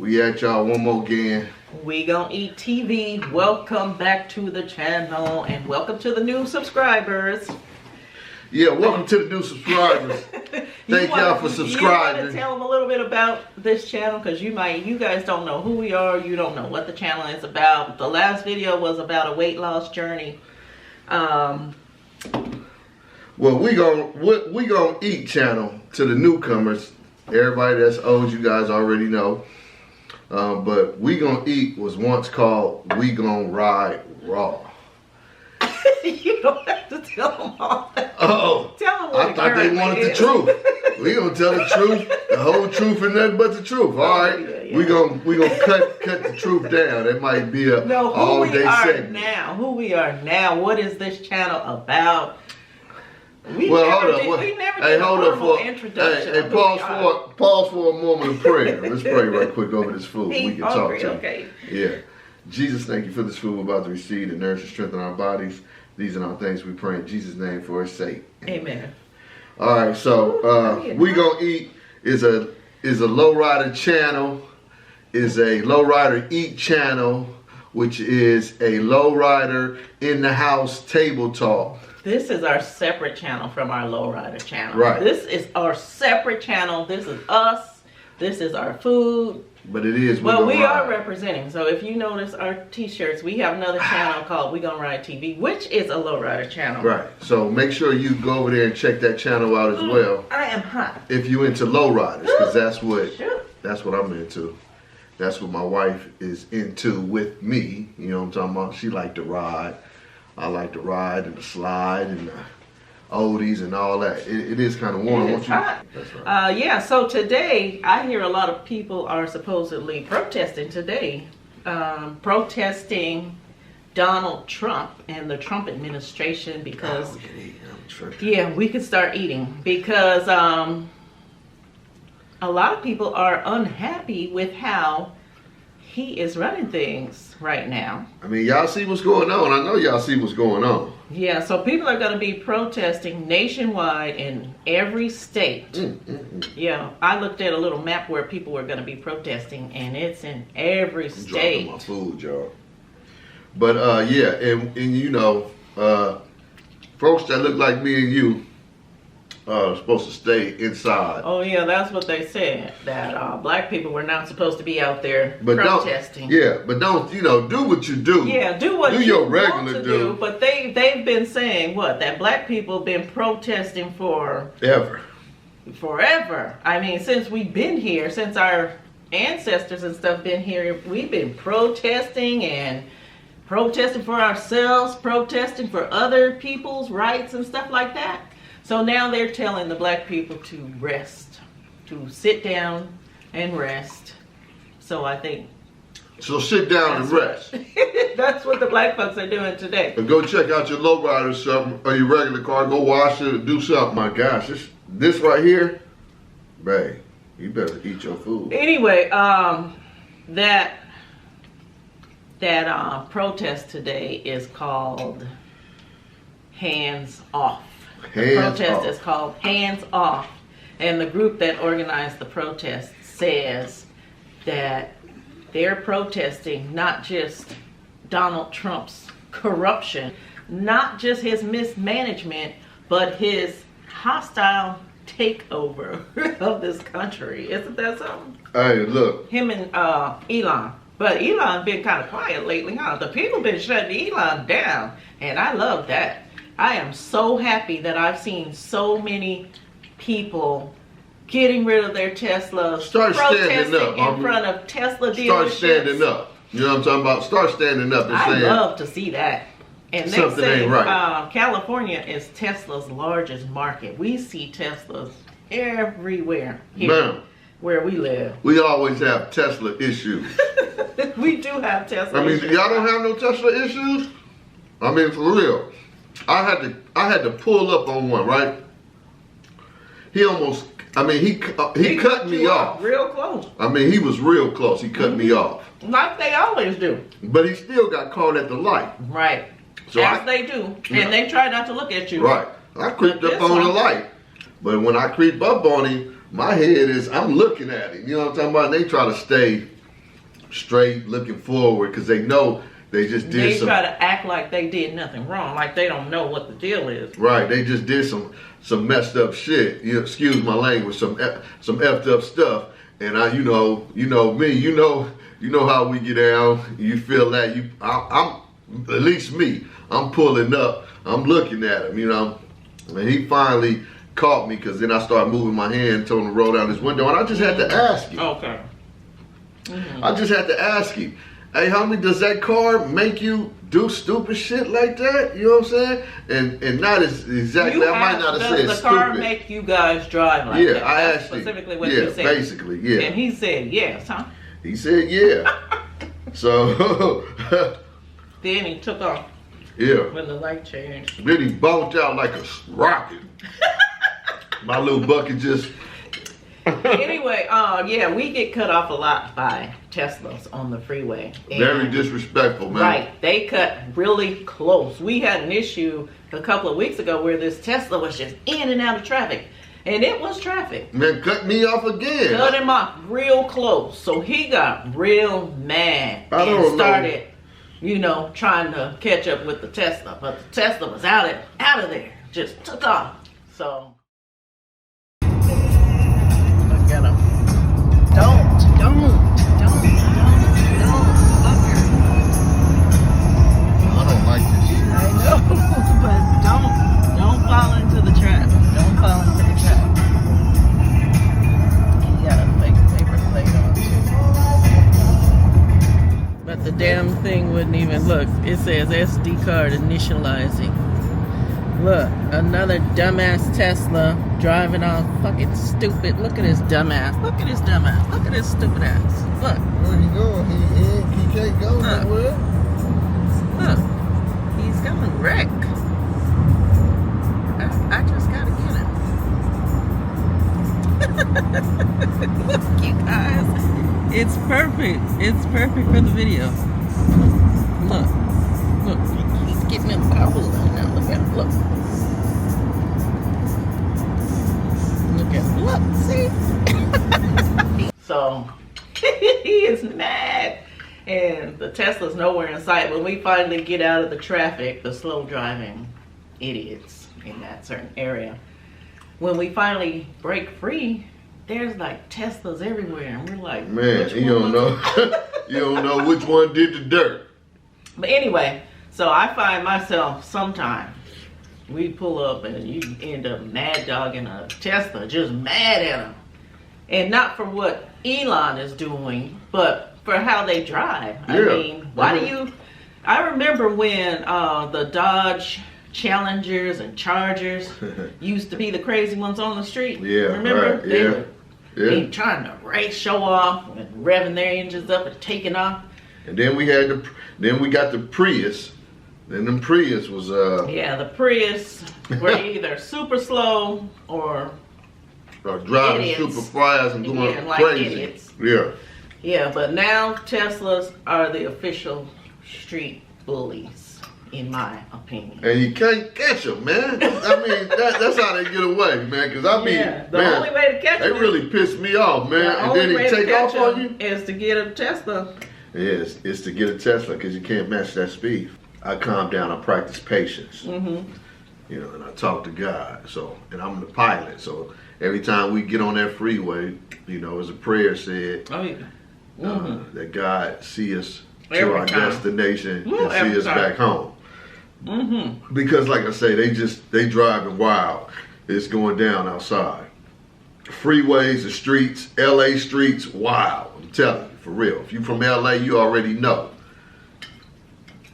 We at y'all one more again. We Gonna Eat TV. Welcome back to the channel and welcome to the new subscribers. Yeah, welcome to the new subscribers. Thank y'all for subscribing. You want to tell them a little bit about this channel because you guys don't know who we are. You don't know what the channel is about. The last video was about a weight loss journey. Well, we gonna eat channel to the newcomers. Everybody that's old, you guys already know. But We Gonna Eat was once called We Gonna Ride Raw. You don't have to tell them all that. Oh, tell them what I thought they wanted the truth. We gonna tell the truth, the whole truth, and nothing but the truth. All right, yeah. We gonna cut the truth down. It might be a all day segment. Who we are now? What is this channel about? We never introduction. Hey, pause for a moment of prayer. Let's pray right quick over this food. We can talk to okay. Yeah. Jesus, thank you for this food we're about to receive to nourish and strengthen our bodies. These are our things we pray in Jesus' name for his sake. Amen. All right, so We Gonna Eat is a lowrider channel, is a lowrider eat channel, which is a lowrider in the house table talk. This is our separate channel from our lowrider channel. Right. This is our separate channel. This is us. This is our food. But it is. Well, we are representing. So if you notice our t-shirts, we have another channel called We Gonna Ride TV, which is a lowrider channel. Right. So make sure you go over there and check that channel out as well. I am hot. If you into lowriders, because that's what I'm into. That's what my wife is into with me. You know what I'm talking about? She like to ride. I like to ride and the slide and the oldies and all that. It is kind of warm. It's hot. That's right. Yeah, so today, I hear a lot of people are supposedly protesting today. Protesting Donald Trump and the Trump administration because... we can eat. Yeah, we can start eating. Because a lot of people are unhappy with how he is running things right now. I mean, y'all see what's going on. I know y'all see what's going on. Yeah, so people are going to be protesting nationwide in every state. Yeah, I looked at a little map where people were going to be protesting, and it's in every state. I'm dropping my food, y'all. But yeah, and you know, folks that look like me and you are supposed to stay inside. Oh yeah, that's what they said. That black people were not supposed to be out there protesting. But don't do what you do. Yeah, do what you your regular want to do. But they've been saying that black people have been protesting forever. I mean, since we've been here, since our ancestors and stuff been here, we've been protesting and protesting for ourselves, protesting for other people's rights and stuff like that. So now they're telling the black people to rest, to sit down and rest. So I think... So sit down and rest. That's what the black folks are doing today. And go check out your lowrider something, or your regular car. Go wash it or do something. My gosh, this right here, babe, you better eat your food. Anyway, that protest today is called Hands Off. The protest is called Hands Off, and the group that organized the protest says that they're protesting not just Donald Trump's corruption, not just his mismanagement, but his hostile takeover of this country. Isn't that something? Hey, look. Him and Elon. But Elon been kind of quiet lately, huh? The people been shutting Elon down, and I love that. I am so happy that I've seen so many people getting rid of their Teslas, protesting in front of Tesla dealerships. Start standing up. You know what I'm talking about? Start standing up and saying. I love to see that. And they something say ain't right. California is Tesla's largest market. We see Teslas everywhere here where we live. We always have Tesla issues. We do have Tesla issues. Y'all don't have no Tesla issues? I mean, for real. I had to pull up on one, right? He cut me off. Real close. I mean, he was real close. He cut me off. Like they always do. But he still got caught at the light. Right. So they do. And they try not to look at you. Right. I creeped up on the light. But when I creep up on him, my head is, I'm looking at him. You know what I'm talking about? And they try to stay straight, looking forward, because they know they just did They try to act like they did nothing wrong, like they don't know what the deal is. Right, they just did some messed up shit. You know, excuse my language, some effed up stuff. And you know me, you know how we get down. You feel that I'm at least me. I'm pulling up. I'm looking at him, you know. And he finally caught me, because then I started moving my hand, told him to roll down his window, and I just had to ask him. Okay. I just had to ask him, hey, homie, does that car make you do stupid shit like that? You know what I'm saying? And not as exactly, I might not have said does the stupid. car make you guys drive like that? I That's asked him. specifically what Yeah, he said. basically, yeah. And he said yes, huh? He said yeah. So Then he took off yeah. when the light changed. Then he bonked out like a rocket. My little bucket just Anyway, yeah, we get cut off a lot by Teslas on the freeway. very disrespectful, man. Right, they cut really close. We had an issue a couple of weeks ago where this Tesla was just in and out of traffic. And it was traffic. Man, cut me off again. Cut him off real close. So he got real mad and started, trying to catch up with the Tesla. But the Tesla was out of there. Just took off. So look at him. Don't. I don't like this shit. I know, but don't fall into the trap. Don't fall into the trap. You got a fake paper plate on. But the damn thing wouldn't even look. It says SD card initializing. Look, another dumbass Tesla driving all fucking stupid. Look at his dumbass. Look at his dumbass. Look at his stupid ass. Look. Where he going? He can't go nowhere. Look. He's gonna wreck. I just gotta get him. Look, you guys. It's perfect. It's perfect for the video. Look, he's getting in the power right now. Look at him. Look. Look at him. Look, see? So, he is mad. And the Tesla's nowhere in sight. When we finally get out of the traffic, the slow driving idiots in that certain area, when we finally break free, there's like Teslas everywhere, and we're like, man, you don't know. You don't know which one did the dirt. But anyway, so I find myself sometimes we pull up and you end up mad dogging a Tesla, just mad at them, and not for what Elon is doing, but for how they drive. Yeah. I mean, why do you? I remember when the Dodge Challengers and Chargers used to be the crazy ones on the street. Yeah, remember? right, They yeah. would be trying to race, show off, and revving their engines up and taking off. And then we got the Prius. Then the Prius was Yeah, the Prius were either super slow or driving idiots. super fast and going Yeah, like crazy. idiots. Yeah. Yeah, but now Teslas are the official street bullies, in my opinion. And you can't catch them, man. I mean, that's how they get away, man. Because I mean, the only way to catch they them, really pissed me off, man. the And only then way they to take off catch on them you. is to get a Tesla. Yes, it's to get a Tesla because you can't match that speed. I calm down. I practice patience. Mm-hmm. You know, and I talk to God. So, and I'm the pilot. So every time we get on that freeway, as a prayer said, Oh yeah. Mm-hmm. that God see us Every to our time. destination and Every see us time. back home. Mm-hmm. Because like I say, they driving wild. It's going down outside. Freeways, the streets, LA streets, wild. I'm telling you, for real. If you from LA, you already know.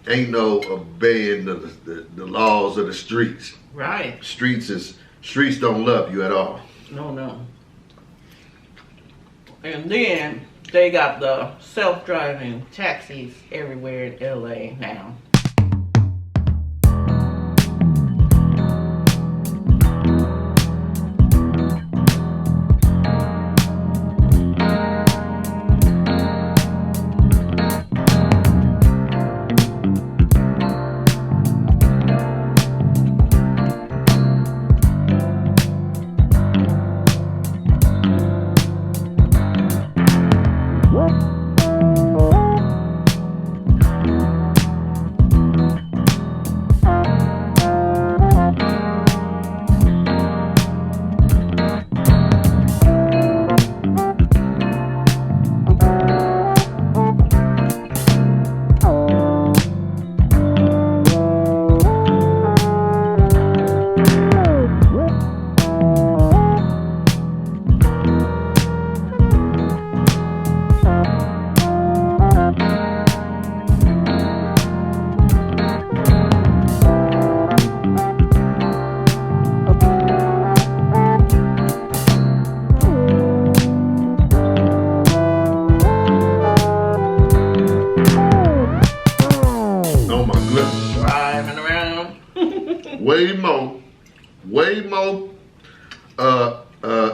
Ain't no obeying the laws of the streets. Right. Streets don't love you at all. No. And then they got the self-driving taxis everywhere in LA now.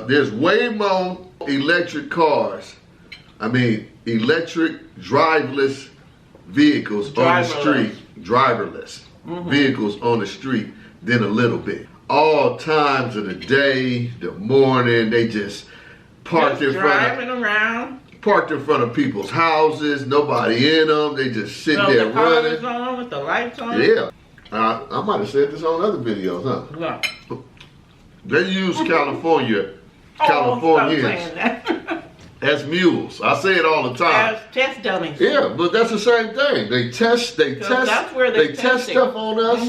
there's way more electric cars. I mean, electric driverless vehicles on the street. Driverless vehicles on the street than a little bit. All times of the day, the morning, they just parked in front of people's houses. Nobody in them. They just sit there the running. Is on with the lights on. Yeah, I might have said this on other videos, huh? What? They use Californians as mules. I say it all the time. As test dummies. Yeah, but that's the same thing. They test stuff on us,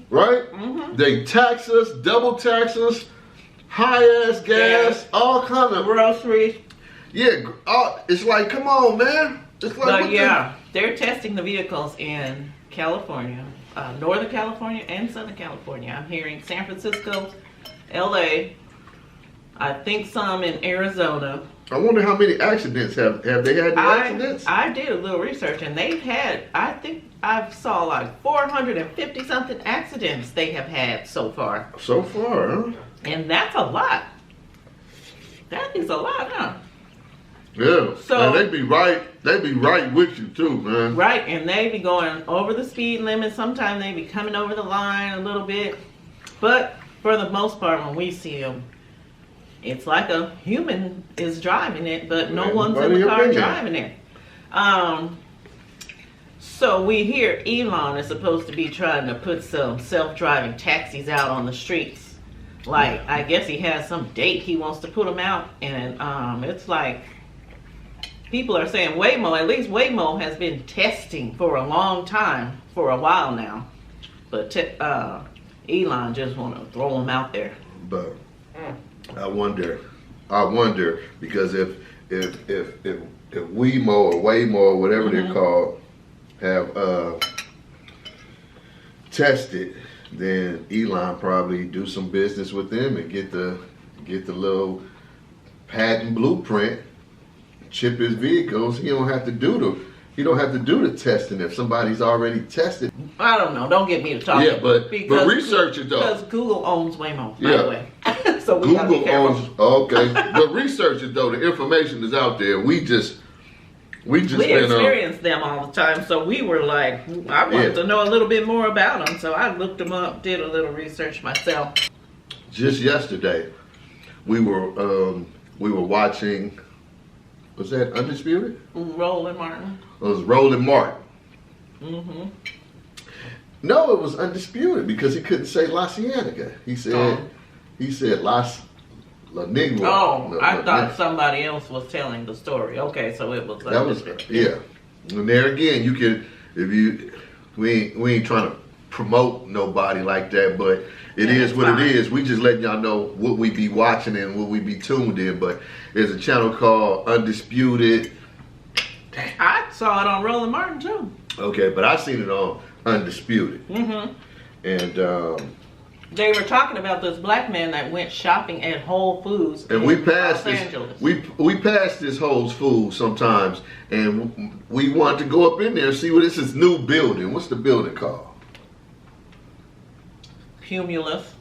right? They tax us, double tax us, high ass gas, all kind of groceries. Yeah, it's like, come on, man. It's like, they're testing the vehicles in California, Northern California and Southern California. I'm hearing San Francisco, LA, I think some in Arizona. I wonder how many accidents have they had any accidents? I did a little research and they've had, I think I saw like 450 something accidents they have had so far. So far, huh? And that's a lot. That is a lot, huh? Yeah. So and they be right with you too, man. Right, and they be going over the speed limit. Sometimes they be coming over the line a little bit. But for the most part, when we see them, it's like a human is driving it, but no one's in the car driving it. So we hear Elon is supposed to be trying to put some self-driving taxis out on the streets. Like, I guess he has some date he wants to put them out, and it's like people are saying Waymo, at least Waymo has been testing for a long time, for a while now. But Elon just want to throw them out there. But I wonder because if Waymo or Waymo or whatever they're called have tested, then Elon probably do some business with them and get the little patent blueprint, chip his vehicles. He don't have to do the testing if somebody's already tested. I don't know. Don't get me to talk. Yeah, but research it though. Because Google owns Waymo, by the way. So we Google owns. Okay, but research it though. The information is out there. We experience them all the time. So we were like, I wanted to know a little bit more about them. So I looked them up, did a little research myself. Just yesterday, we were watching. Was that Undisputed? Roland Martin. It was Roland Martin. No, it was Undisputed because he couldn't say La Cienega. He said La Negro. Oh, I thought somebody else was telling the story. Okay, so it was Undisputed. And there again, you can we ain't trying to promote nobody like that, but it is what it is. We just letting y'all know what we be watching and what we be tuned in. But there's a channel called Undisputed. I saw it on Roland Martin too. Okay, but I seen it on Undisputed. And they were talking about this black man that went shopping at Whole Foods and in we passed Los this, Angeles. We passed this Whole Foods sometimes, and we wanted to go up in there and see what this is new building. What's the building called? Cumulus.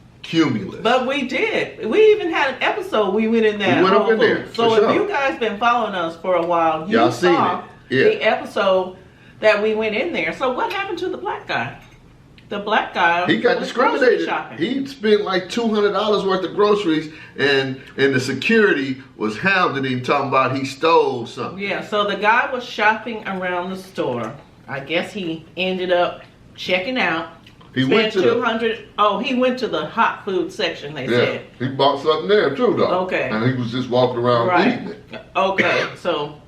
But we did. We even had an episode. We went in there. We went up in there. So if you guys been following us for a while, y'all saw seen it. The episode that we went in there. So what happened to the black guy? The black guy, he got discriminated. He spent like $200 worth of groceries, and the security was hounding him, talking about he stole something. Yeah, so the guy was shopping around the store. I guess he ended up checking out. He went to he went to the hot food section, they said. He bought something there too, though. Okay. And he was just walking around eating it. Okay, so...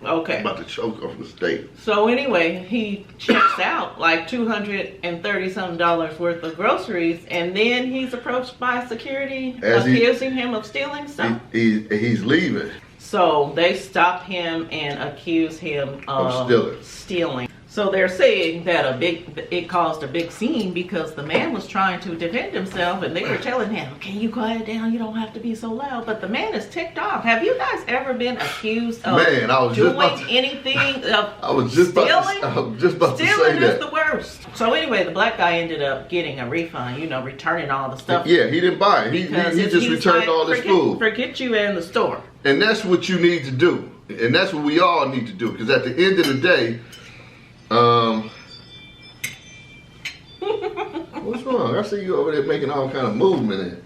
Okay. About to choke off the steak. So anyway, he checks out like $230-something worth of groceries, and then he's approached by security accusing him of stealing stuff. He's leaving. So they stop him and accuse him of stealing. So they're saying that it caused a big scene because the man was trying to defend himself, and they were telling him, "Can you quiet down? You don't have to be so loud." But the man is ticked off. Have you guys ever been accused of doing anything? I was just about to say stealing that. Is the worst. So anyway, the black guy ended up getting a refund. You know, returning all the stuff. Yeah, he didn't buy it. He just returned all his food. Forget you in the store. And that's what you need to do, and that's what we all need to do. Because at the end of the day. What's wrong? I see you over there making all kind of movement.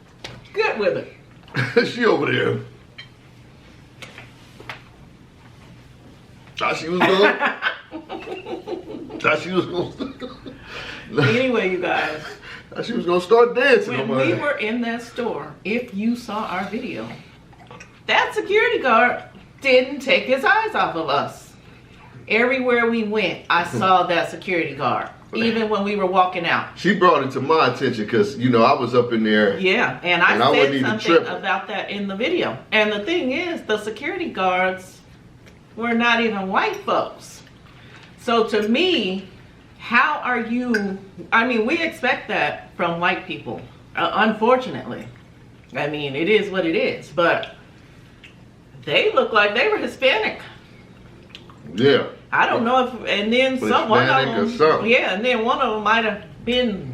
Good with it. She over there. Thought she was going. Thought she was going. Anyway, you guys. Thought she was going to start dancing. When we were in that store, if you saw our video, that security guard didn't take his eyes off of us. Everywhere we went, I saw that security guard, even when we were walking out. She brought it to my attention because, you know, I was up in there. Yeah, and I said something about that in the video. And the thing is, the security guards were not even white folks. So to me, how are you, I mean, we expect that from white people, unfortunately. I mean, it is what it is, but they look like they were Hispanic. Yeah. I don't know if, and then one of them, yeah, and then one of them might have been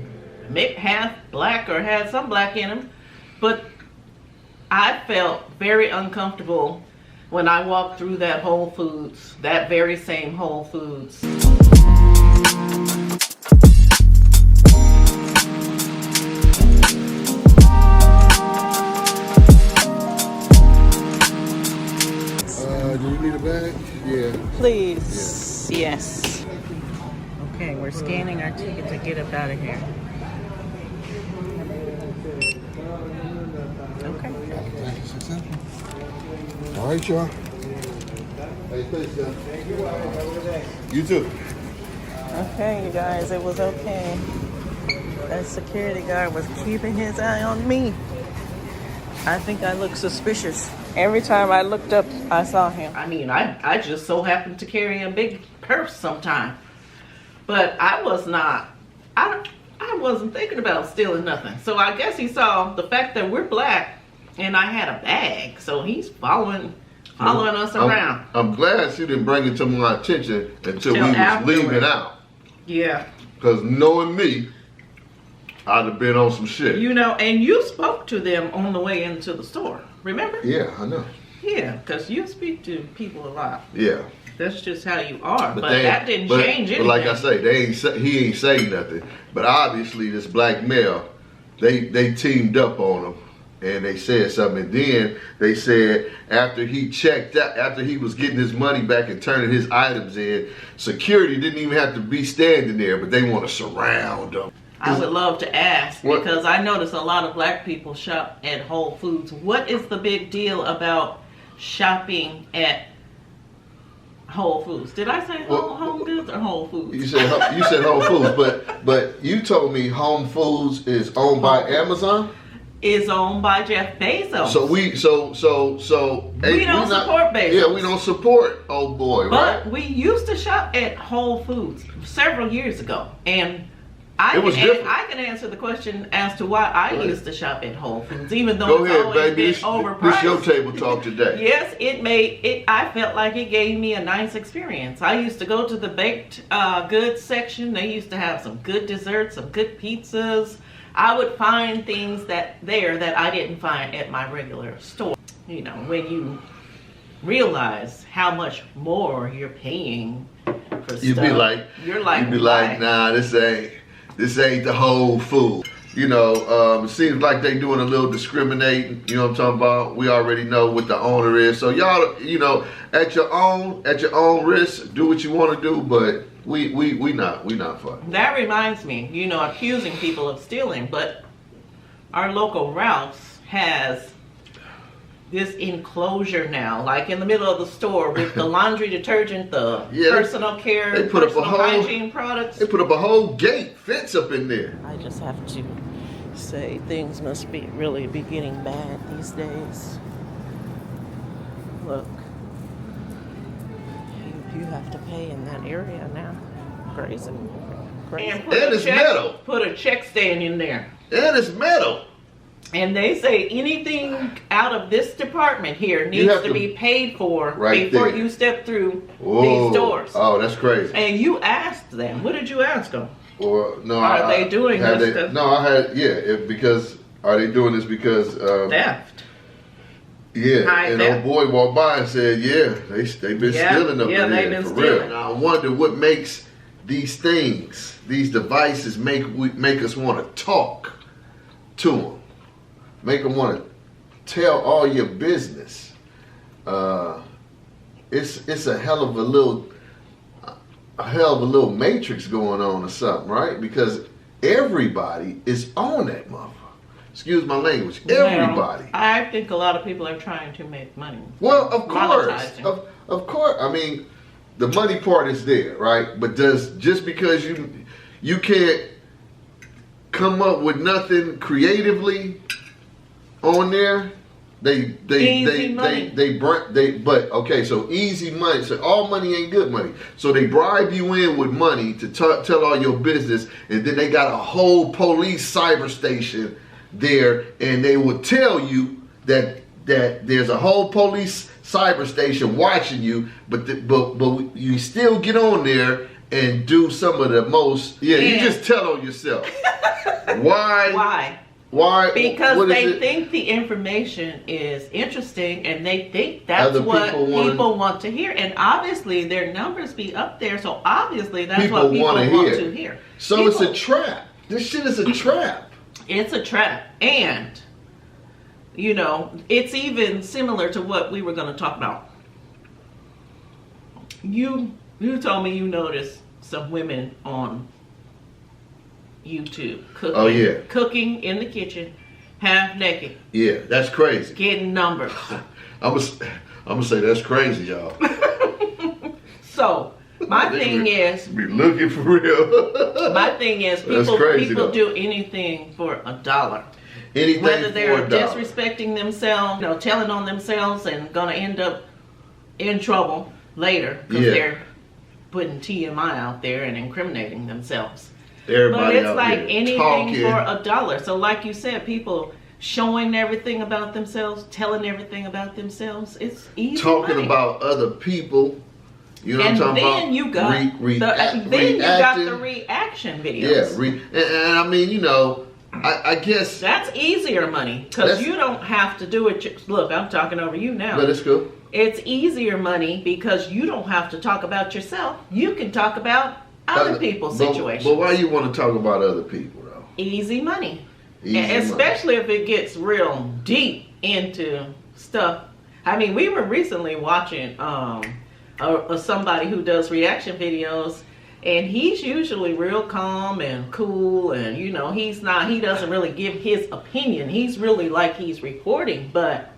half black or had some black in him, but I felt very uncomfortable when I walked through that Whole Foods, that very same Whole Foods. Do you need a bag? Yeah. Please. Yeah. Yes. Okay, we're scanning our ticket to get up out of here. Okay. All right, y'all. Hey, thanks, y'all. You too. Okay, you guys, it was okay. That security guard was keeping his eye on me. I think I look suspicious. Every time I looked up, I saw him. I mean, I just so happened to carry a big purse sometime. But I wasn't thinking about stealing nothing. So I guess he saw the fact that we're black and I had a bag. So he's following us around. I'm glad she didn't bring it to my attention until we was leaving out. Yeah. Because knowing me, I'd have been on some shit. You know, and you spoke to them on the way into the store. Remember? Yeah, I know. Yeah, because you speak to people a lot. Yeah. That's just how you are. But that didn't change anything. But like I say, he ain't saying nothing. But obviously, this black male, they teamed up on him. And they said something. And then they said after he checked out, after he was getting his money back and turning his items in, security didn't even have to be standing there, but they want to surround him. I would love to ask, because I notice a lot of black people shop at Whole Foods. What is the big deal about shopping at Whole Foods? Did I say Home Goods or Whole Foods? You said Whole Foods, but you told me Home Foods is owned by Amazon. Is owned by Jeff Bezos. So we don't support Bezos. Yeah, we don't support old boy, right? But we used to shop at Whole Foods several years ago, and I can answer the question as to why I used to shop at Whole Foods, even though it's always been overpriced. This your table talk today. Yes, I felt like it gave me a nice experience. I used to go to the baked goods section. They used to have some good desserts, some good pizzas. I would find things that I didn't find at my regular store. You know, when you realize how much more you're paying for stuff, you'd be like, nah, this ain't the Whole Food. You know, it seems like they doing a little discriminating. You know what I'm talking about? We already know what the owner is. So y'all, you know, at your own risk, do what you want to do. But we not fun. That reminds me, you know, accusing people of stealing. But our local Ralph's has this enclosure now, like in the middle of the store, with the laundry detergent, the personal care, personal hygiene products. They put up a whole gate fence up in there. I just have to say things must be really getting bad these days. Look, you have to pay in that area now. Crazy. And it's metal. Put a check stand in there. And it's metal. And they say anything out of this department here needs to be paid for before you step through these doors. Oh, that's crazy. And you asked them. What did you ask them? Well, no, are they doing this? No, I had, because, are they doing this because... theft. Yeah, and old boy walked by and said, yeah, they've been stealing up in there, for real. And I wonder what makes these things, these devices make us want to talk to them. Make them want to tell all your business. It's a hell of a little matrix going on or something, right? Because everybody is on that motherfucker. Excuse my language. Everybody. I think a lot of people are trying to make money. Well, of course, of course. I mean, the money part is there, right? But just because you can't come up with nothing creatively on there, but so easy money. So all money ain't good money. So they bribe you in with money to tell all your business, and then they got a whole police cyber station there, and they will tell you that there's a whole police cyber station watching you, but you still get on there and do some of the most. Yeah, you just tell on yourself. Why? Why? Because they think the information is interesting, and they think that's what people want to hear. And obviously, their numbers be up there, so obviously that's what people want to hear. So it's a trap. This shit is a trap. It's a trap. And, it's even similar to what we were going to talk about. You told me you noticed some women on YouTube cooking. Oh, yeah. Cooking in the kitchen, half naked. Yeah, that's crazy. Getting numbers. I'm gonna say that's crazy, y'all. So, my thing is... Be looking for real. My thing is, people do anything for $1. Anything whether they're for $1. disrespecting themselves, telling on themselves, and gonna end up in trouble later because they're putting TMI out there and incriminating themselves. Everybody but it's like anything talking for $1. So like you said, people showing everything about themselves, telling everything about themselves. It's easy. Talking about other people. You know what I'm talking about? And then you got the reaction videos. Yeah, and I mean, I guess that's easier money because you don't have to do it. Look, I'm talking over you now. But it's cool. It's easier money because you don't have to talk about yourself. You can talk about other people's situations. But why you want to talk about other people though? Easy money. Especially if it gets real deep into stuff. I mean, we were recently watching somebody who does reaction videos, and he's usually real calm and cool, and he doesn't really give his opinion. He's really like he's reporting, but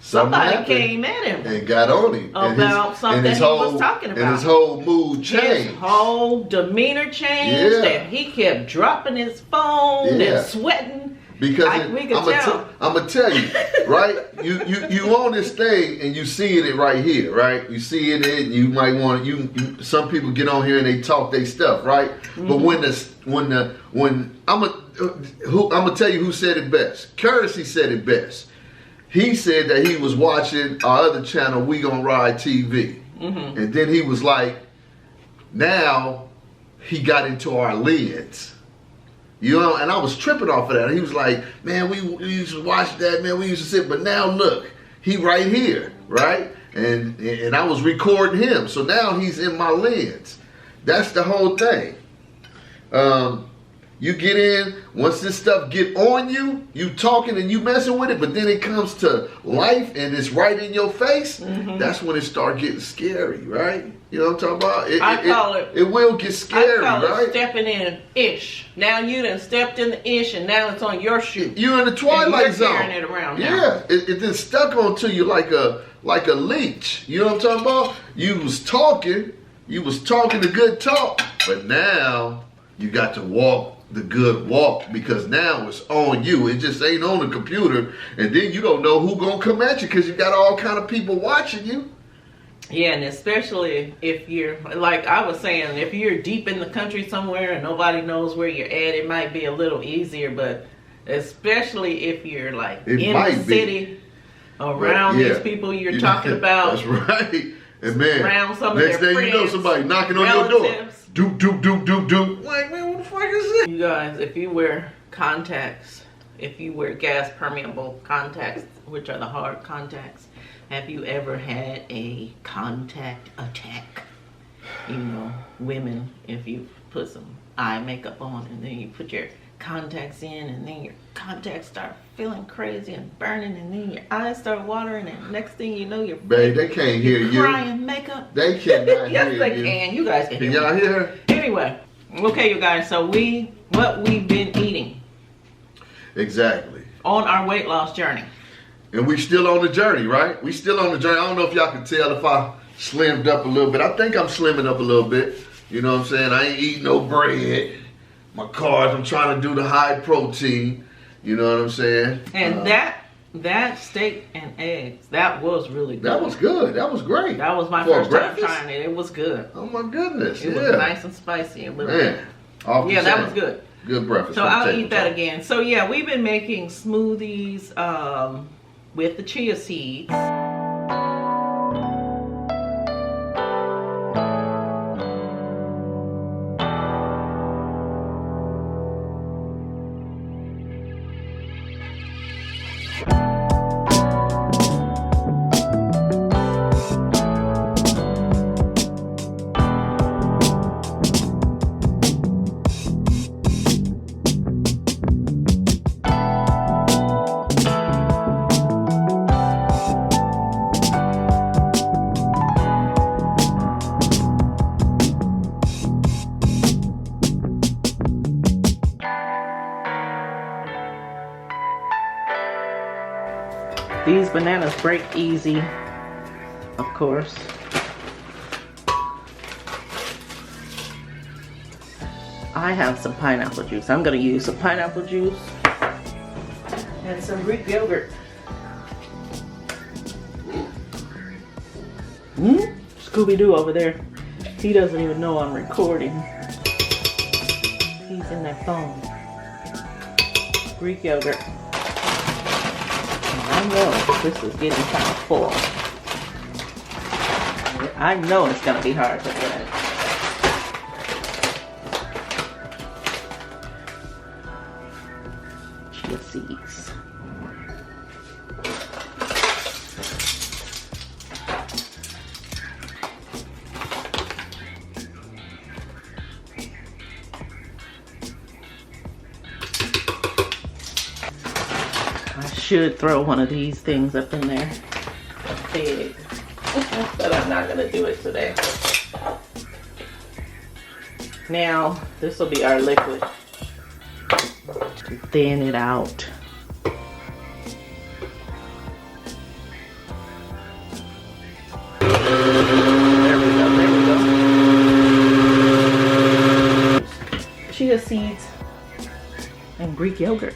somebody came at him and got on him about something he was talking about. And his whole mood changed. His whole demeanor changed, and he kept dropping his phone and sweating. Because I'm gonna tell you, right? You on this thing and you seeing it right here, right? You seeing it, and you might want some people get on here and they talk their stuff, right? Mm-hmm. But when I'm gonna tell you who said it best. Currency said it best. He said that he was watching our other channel, We Gon' Ride TV. Mm-hmm. And then he was like, now he got into our lens. And I was tripping off of that. He was like, man, we used to watch that, man, we used to sit, but now look, he right here, right? And I was recording him, so now he's in my lens. That's the whole thing. You get in, once this stuff get on you, you talking and you messing with it, but then it comes to life and it's right in your face, that's when it start getting scary, right? You know what I'm talking about? It will get scary, I call right? it stepping in-ish. Now you done stepped in the ish and now it's on your shoe. You're in the twilight zone. Carrying it around now. Yeah, it then stuck onto you like a leech. You know what I'm talking about? You was talking the good talk, but now you got to walk the good walk because now it's on you. It just ain't on the computer, and then you don't know who gonna come at you because you got all kind of people watching you. Yeah, and especially if you're, like I was saying, if you're deep in the country somewhere and nobody knows where you're at, it might be a little easier, but especially if you're like in the city, around these people you're talking about. That's right. And man, around some next of their thing friends, you know, somebody knocking on your door. Doop. Like, man, what the fuck is this? You guys, if you wear contacts, if you wear gas permeable contacts, which are the hard contacts, have you ever had a contact attack? You know, women, if you put some eye makeup on and then you put your contacts in and then your contacts start feeling crazy and burning and then your eyes start watering and next thing you know you're babe, they can't hear you. Crying makeup. They cannot yes, hear they you. can. You guys can hear y'all hear her? Anyway, okay, you guys. So what we've been eating. Exactly. On our weight loss journey. And we still on the journey, right? We still on the journey. I don't know if y'all can tell if I slimmed up a little bit. I think I'm slimming up a little bit. You know what I'm saying? I ain't eating no bread. My carbs, I'm trying to do the high protein. You know what I'm saying? And that steak and eggs, that was really good. That was good. That was great. That was my first time trying it. It was good. Oh my goodness. It was nice and spicy. And man. Yeah, that was good. Good breakfast. So I'll eat that again. So yeah, we've been making smoothies with the chia seeds. These bananas break easy, of course. I have some pineapple juice. I'm gonna use some pineapple juice and some Greek yogurt. Scooby-Doo over there. He doesn't even know I'm recording. He's in that phone. Greek yogurt. I know this is getting kind of full. I know it's going to be hard to blend. Chia seeds. Should throw one of these things up in there. Big. But I'm not gonna do it today. Now, this will be our liquid to thin it out. There we go. Chia seeds and Greek yogurt.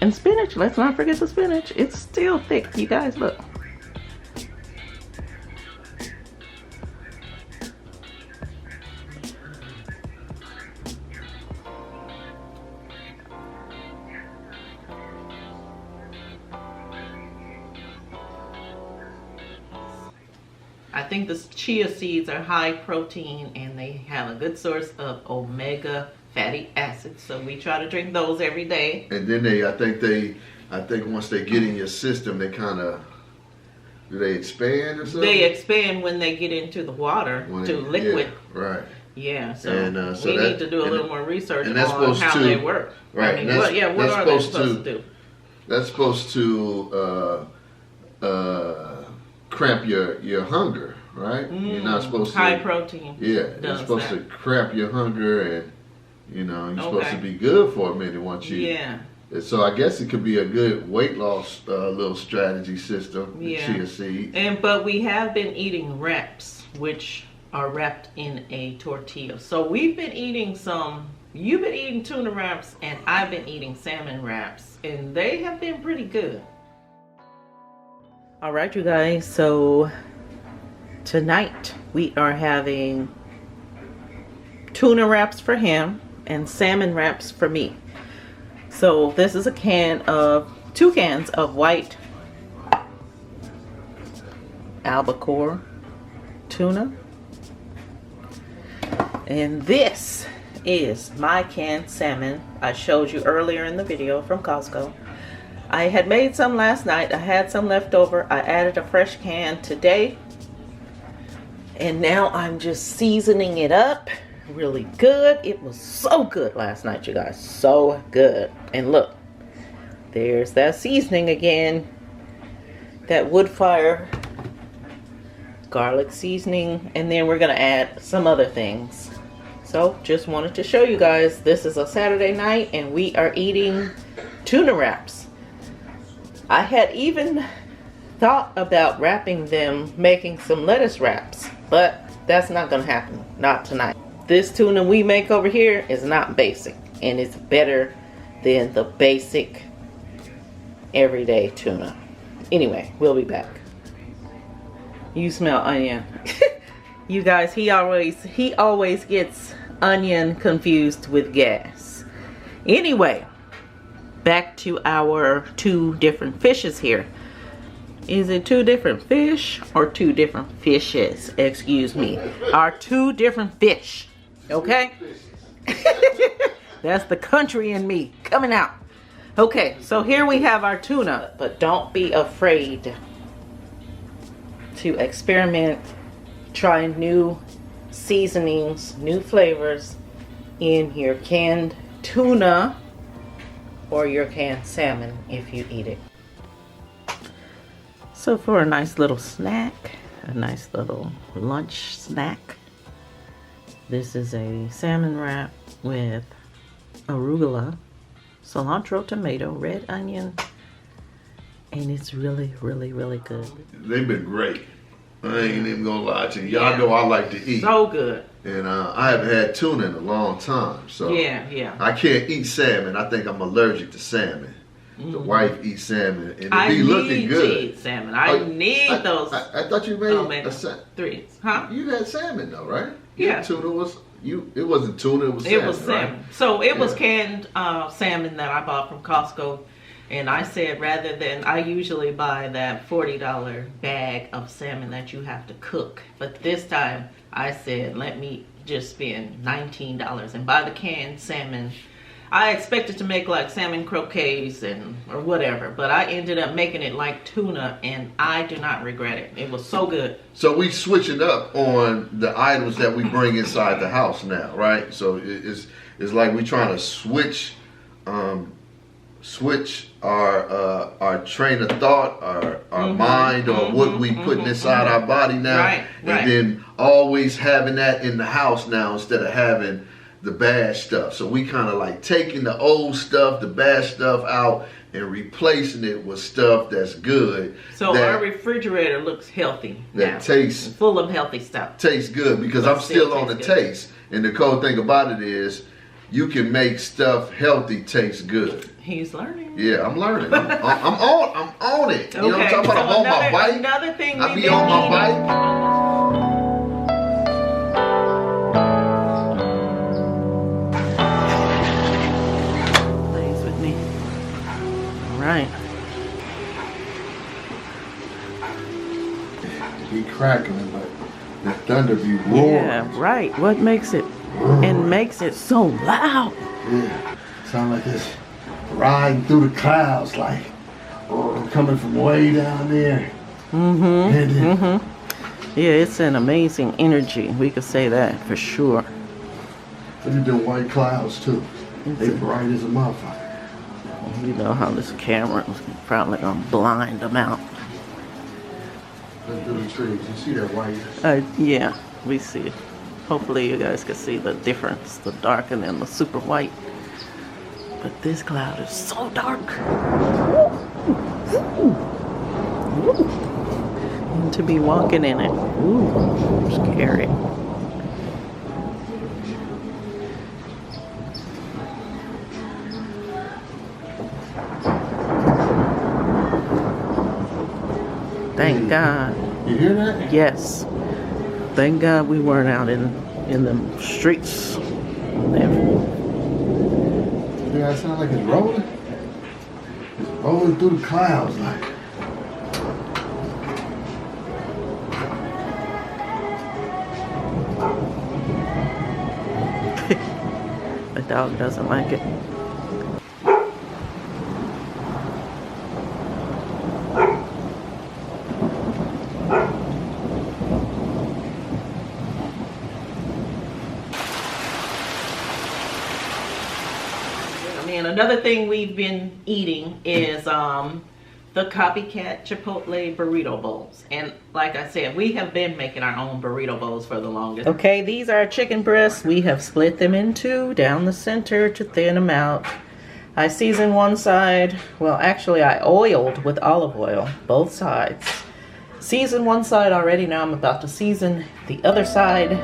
And spinach, let's not forget the spinach. It's still thick, you guys, look. I think the chia seeds are high protein and they have a good source of omega fatty acids, so we try to drink those every day. And then I think once they get in your system, they kind of, do they expand or something? They expand when they get into the water to liquid. Yeah, right. Yeah, so, we need to do a little more research on how they work. Right. I mean, what are they supposed to do? That's supposed to cramp your hunger, right? You're not supposed to. High protein. Yeah, it's supposed to cramp your hunger and. You know, you're supposed to be good for a minute once you. Yeah. So I guess it could be a good weight loss little strategy system. Yeah. Chia seeds. But we have been eating wraps, which are wrapped in a tortilla. So we've been eating you've been eating tuna wraps and I've been eating salmon wraps, and they have been pretty good. All right, you guys. So tonight we are having tuna wraps for him and salmon wraps for me. So this is a can of 2 cans of white albacore tuna, and this is my canned salmon I showed you earlier in the video from Costco. I had made some last night. I had some left over. I added a fresh can today, and now I'm just seasoning it up really good. It was so good last night, you guys, so good. And look, there's that seasoning again, that wood fire garlic seasoning, and then we're gonna add some other things. So just wanted to show you guys, this is a Saturday night and we are eating tuna wraps. I had even thought about wrapping them, making some lettuce wraps, but that's not gonna happen, not tonight. This tuna we make over here is not basic, and it's better than the basic everyday tuna. Anyway, we'll be back. You smell onion. You guys, he always gets onion confused with gas. Anyway, back to our 2 different fishes here. Is it 2 different fish or 2 different fishes? Excuse me. Our 2 different fish. Okay? That's the country in me coming out. Okay, so here we have our tuna, but don't be afraid to experiment, try new seasonings, new flavors in your canned tuna or your canned salmon if you eat it. So for a nice little snack, a nice little lunch snack, this is a salmon wrap with arugula, cilantro, tomato, red onion, and it's really, really, really good. They've been great. I ain't even gonna lie to you. Y'all know I like to eat. So good. And I haven't had tuna in a long time. So yeah. I can't eat salmon. I think I'm allergic to salmon. The wife eats salmon, and it be looking good. I need to eat salmon. I need those. I thought you made Omega-3s, huh? You had salmon though, right? Yeah. Tuna was It wasn't tuna. It was salmon. It was salmon. Right? So it was canned salmon that I bought from Costco, and I said rather than I usually buy that $40 bag of salmon that you have to cook, but this time I said let me just spend $19 and buy the canned salmon. I expected to make like salmon croquets or whatever, but I ended up making it like tuna, and I do not regret it. It was so good. So we switching up on the items that we bring inside the house now, right? So it's like we trying to switch our train of thought, our mind, or what we putting inside our body now, and then always having that in the house now instead of having the bad stuff. So we kind of like taking the old stuff, the bad stuff out, and replacing it with stuff that's good. So our refrigerator looks healthy. That tastes full of healthy stuff. Tastes good because I'm still on the taste. And the cool thing about it is you can make stuff healthy taste good. He's learning. Yeah, I'm learning. I'm on it. You know what I'm talking about? I'm on my bike. Another thing I be on my bike. Right. Be crackling, but the thunder be roaring. Yeah, right. What makes it and makes it so loud? Yeah, sound like it's riding through the clouds, like coming from way down there. Yeah, it's an amazing energy. We could say that for sure. Look at the white clouds too. They bright as a motherfucker. You know how this camera is probably gonna blind them out. Look through the trees. You see that white? Yeah, we see it. Hopefully you guys can see the difference, the dark and then the super white. But this cloud is so dark. And to be walking in it, ooh, scary. Thank God. You hear that? Yes. Thank God we weren't out in the streets. Yeah, it sounds like it's rolling. It's rolling through the clouds like. The dog doesn't like it. And another thing we've been eating is the copycat Chipotle burrito bowls. And like I said, we have been making our own burrito bowls for the longest. Okay, these are chicken breasts. We have split them in two down the center to thin them out. I seasoned one side. Well, actually, I oiled with olive oil both sides. Seasoned one side already. Now I'm about to season the other side.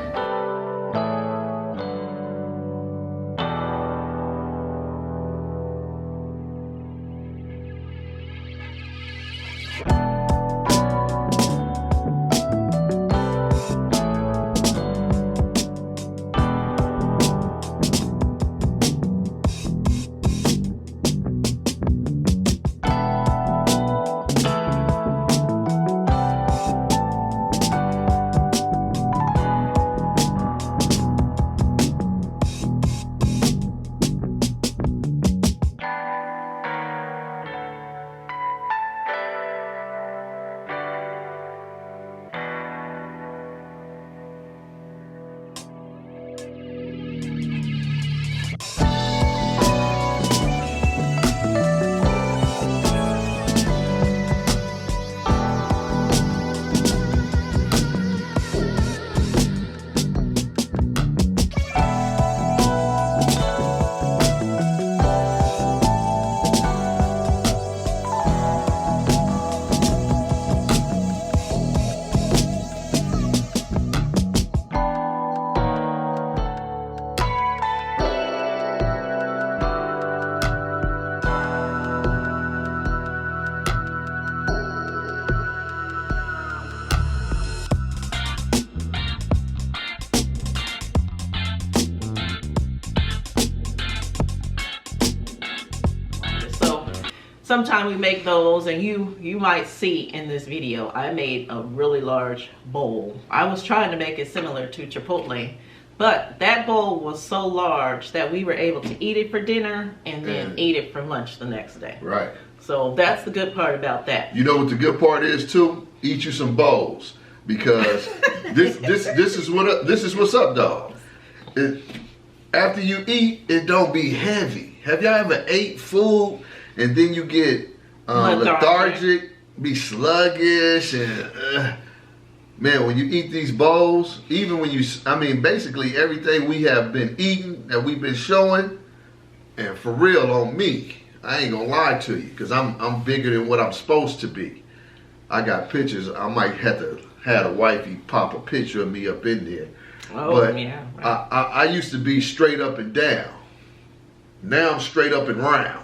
Sometimes we make those, and you might see in this video, I made a really large bowl. I was trying to make it similar to Chipotle, but that bowl was so large that we were able to eat it for dinner and then eat it for lunch the next day. Right. So that's the good part about that. You know what the good part is too? Eat you some bowls, because this is what's up, dog. After you eat, it don't be heavy. Have y'all ever ate food and then you get lethargic, be sluggish, and man, when you eat these bowls, even when basically everything we have been eating that we've been showing, and for real on me, I ain't gonna lie to you, because I'm bigger than what I'm supposed to be. I got pictures. I might have to have a wifey pop a picture of me up in there. Oh, but yeah. Right. I used to be straight up and down. Now I'm straight up and round.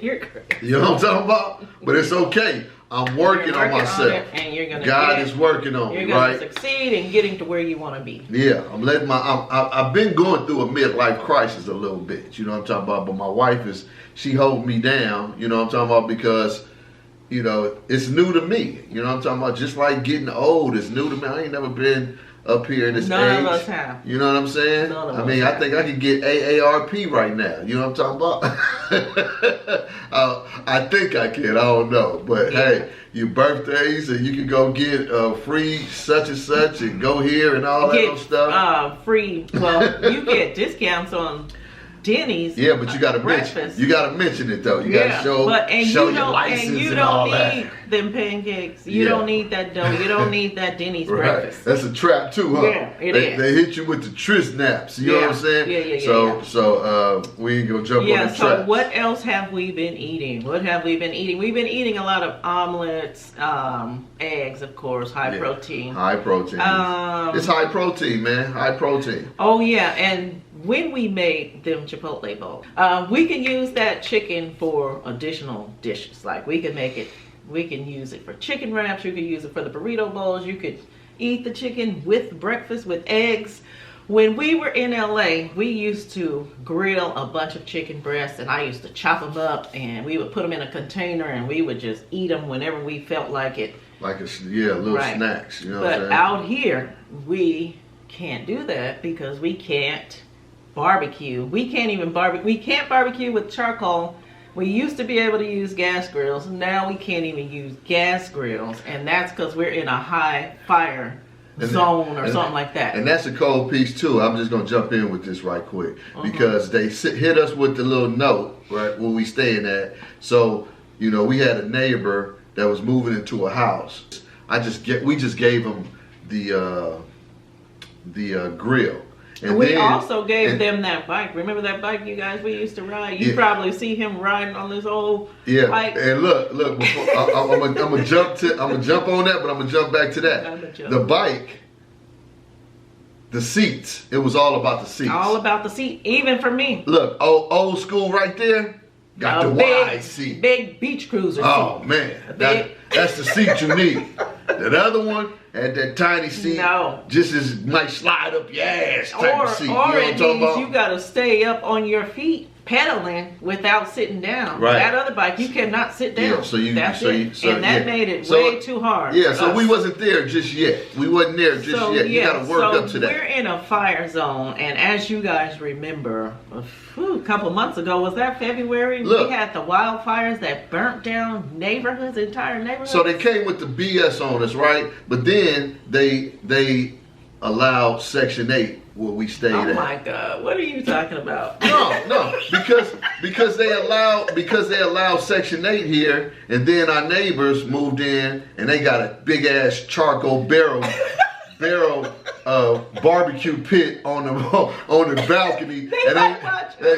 You're crazy. You know what I'm talking about? But it's okay. I'm working on myself. And you're gonna God is working on me, right? You're gonna succeed in getting to where you want to be. Yeah, I've been going through a midlife crisis a little bit. You know what I'm talking about? But my wife she holds me down. You know what I'm talking about? Because, you know, it's new to me. You know what I'm talking about? Just like getting old is new to me. I ain't never been up here in this age. None of us have. You know what I'm saying? None of us I think I could get AARP right now. You know what I'm talking about? I think I can. I don't know. But hey, your birthdays, and you can go get free such and such and go here and all that other stuff. Free. Well, you get discounts on Denny's. Yeah, but you gotta breakfast. You gotta mention it though. You gotta show your license and you don't all need that. Them pancakes. You don't need that dough. You don't need that Denny's breakfast. That's a trap too, huh? Yeah, it is. They hit you with the tris naps. You know what I'm saying? So we ain't gonna jump on the trap. So what else have we been eating? What have we been eating? We've been eating a lot of omelets, eggs, of course, high protein. High protein. It's high protein, man. High protein. Oh yeah, and when we made them Chipotle bowls, we can use that chicken for additional dishes. Like we can use it for chicken wraps. You could use it for the burrito bowls. You could eat the chicken with breakfast with eggs. When we were in LA, we used to grill a bunch of chicken breasts, and I used to chop them up, and we would put them in a container, and we would just eat them whenever we felt like it. Like little snacks, you know what I'm saying? But out here, we can't do that because we can't barbecue. We can't even barbecue. We can't barbecue with charcoal. We used to be able to use gas grills. Now we can't even use gas grills, and that's because we're in a high fire zone or something like that. And that's a cold piece too. I'm just gonna jump in with this right quick because they hit us with the little note right where we staying at. So you know, we had a neighbor that was moving into a house. We just gave him the grill. And we also gave them that bike. Remember that bike you guys we used to ride? You probably see him riding on this old bike. And look, before, I'm gonna jump on that, but I'm gonna jump back to that. The bike, the seats. It was all about the seats. All about the seat, even for me. Look, old school right there. Got the wide seat. Big beach cruiser seat. Oh man, that's the seat you need. That other one had that tiny seat. No. Just as might slide up your ass type of seat. Or it means you gotta stay up on your feet pedaling without sitting down. Right. That other bike, you cannot sit down. Yeah, that made it way too hard. Yeah, so we wasn't there just yet. We wasn't there just yet. You gotta work up to that. We're in a fire zone, and as you guys remember, a couple months ago, was that February? Look, we had the wildfires that burnt down neighborhoods, entire neighborhoods. So they came with the BS on us, right? But then they allowed Section 8 where we stayed at. Oh my God, what are you talking about? No, because they allowed Section 8 here, and then our neighbors moved in, and they got a big ass charcoal barrel barbecue pit on the balcony. Hey,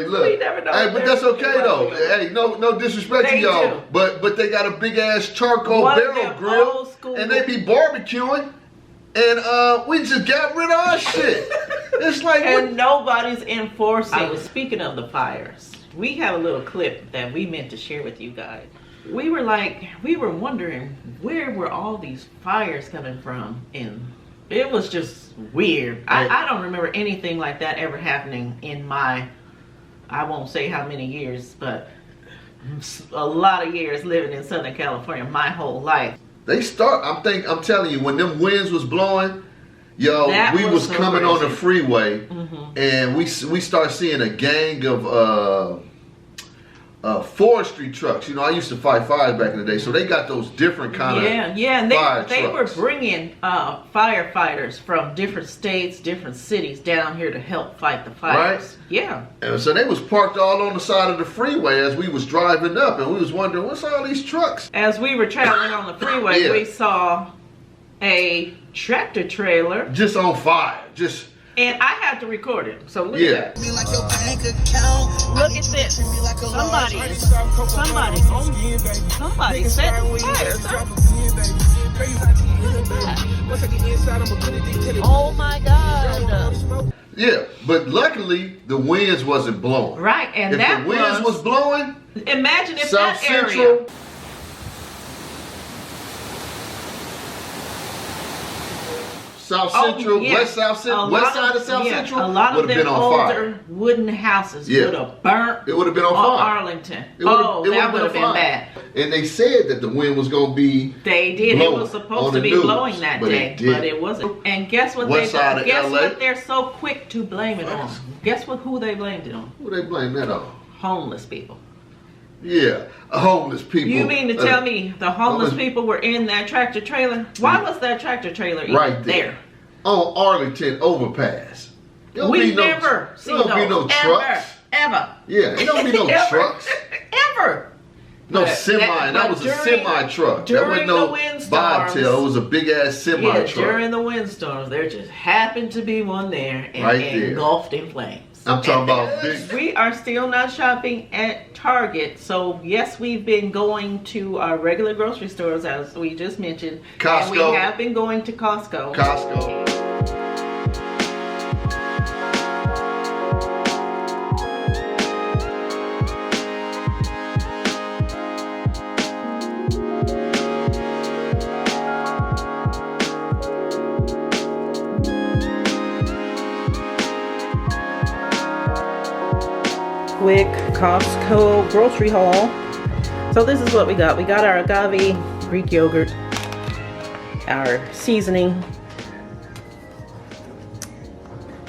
look, we never know. Hey, but that's okay though. Hey, no disrespect to y'all, but they got a big ass charcoal barrel grill, and they be barbecuing. And we just got rid of our shit. It's like, and nobody's enforcing. Speaking of the fires, we have a little clip that we meant to share with you guys. We were wondering where were all these fires coming from, and it was just weird. I don't remember anything like that ever happening in my, I won't say how many years, but a lot of years living in Southern California, my whole life. I'm telling you, when them winds was blowing, we was coming on the freeway, and we start seeing a gang of forestry trucks. You know, I used to fight fires back in the day, so they got those different kind of and they were trucks. bringing firefighters from different states, different cities down here to help fight the fires. Right? Yeah. And so they was parked all on the side of the freeway as we was driving up, and we was wondering, what's all these trucks? As we were traveling on the freeway, we saw a tractor trailer just on fire, and I had to record it. So look at that. Look at this. Somebody set fires up. Oh my God. Yeah, but luckily the winds wasn't blowing. Right, and if the winds was blowing, imagine if South that area. Central, South Central, West side of South Central, a lot of them older wooden houses would have burnt. It would have been on fire. Arlington. That would have been bad. And they said that the wind was going to be. They did. It was supposed to be blowing that day, but it wasn't. And guess what? What they're so quick to blame it on? Guess who they blamed it on? Who they blame that on? Homeless people. Yeah, homeless people. You mean to tell me the homeless people were in that tractor trailer? Why was that tractor trailer even there? On Arlington overpass. We never see those. Don't be no trucks. Ever. Yeah, it don't be no trucks. Ever. No semi. That was a semi truck. That wasn't no bobtail. It was a big ass semi truck. During the windstorms, there just happened to be one there and engulfed in flames. I'm talking about big. We are still not shopping at Target. So yes, we've been going to our regular grocery stores, as we just mentioned. Costco. And we have been going to Costco. quick Costco grocery haul. So this is what we got. We got our agave Greek yogurt, our seasoning,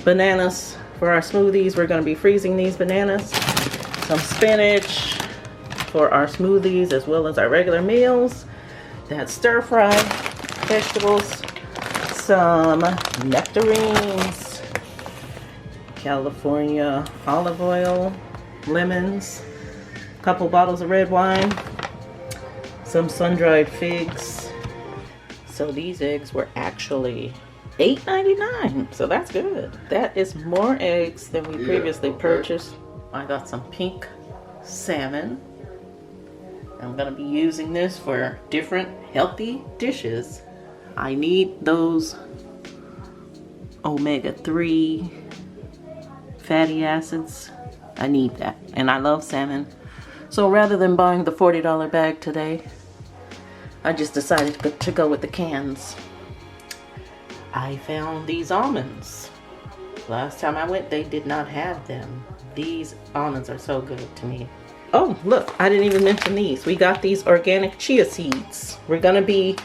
bananas for our smoothies. We're going to be freezing these bananas. Some spinach for our smoothies as well as our regular meals. That stir fry vegetables. Some nectarines, California olive oil, lemons, a couple bottles of red wine, some sun-dried figs. So these eggs were actually $8.99, so that's good. That is more eggs than we previously purchased. I got some pink salmon. I'm gonna be using this for different healthy dishes. I need those omega-3 fatty acids. I need that, and I love salmon. So rather than buying the $40 bag today, I just decided to go with the cans. I found these almonds. Last time I went, they did not have them. These almonds are so good to me. Oh, look, I didn't even mention these. We got these organic chia seeds. We're gonna be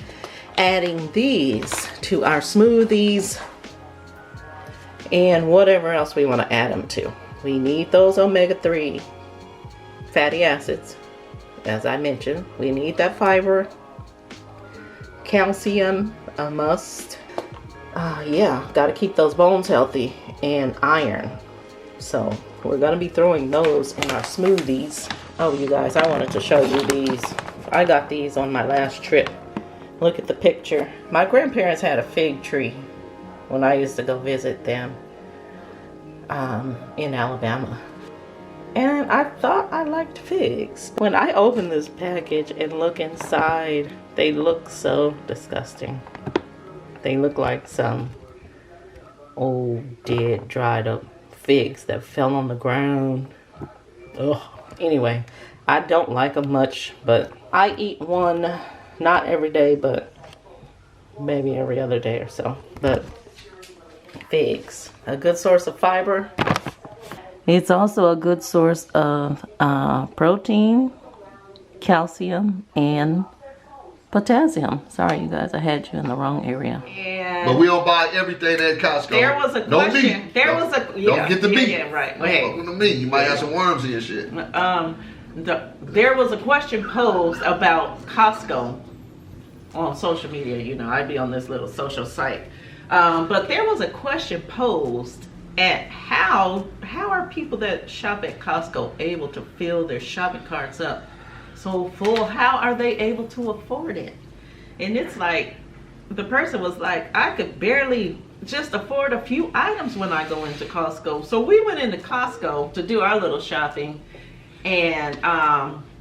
adding these to our smoothies and whatever else we want to add them to. We need those omega-3 fatty acids, as I mentioned. We need that fiber, calcium, a must. Yeah, got to keep those bones healthy, and iron. So we're going to be throwing those in our smoothies. Oh, you guys, I wanted to show you these. I got these on my last trip. Look at the picture. My grandparents had a fig tree when I used to go visit them in Alabama. And I thought I liked figs. When I open this package and look inside, they look so disgusting. They look like some old, dead, dried up figs that fell on the ground. Ugh. Anyway, I don't like them much, but I eat one. Not every day, but maybe every other day or so. But figs, a good source of fiber. It's also a good source of protein, calcium, and potassium. Sorry, you guys, I had you in the wrong area. Yeah. But we don't buy everything at Costco. There was a question. Don't get the meat. Yeah, right. Welcome to meat. You might have some worms in your shit. There was a question posed about Costco on social media. You know, I'd be on this little social site. But there was a question posed at how are people that shop at Costco able to fill their shopping carts up so full? How are they able to afford it? And it's like, the person was like, I could barely just afford a few items when I go into Costco. So we went into Costco to do our little shopping, and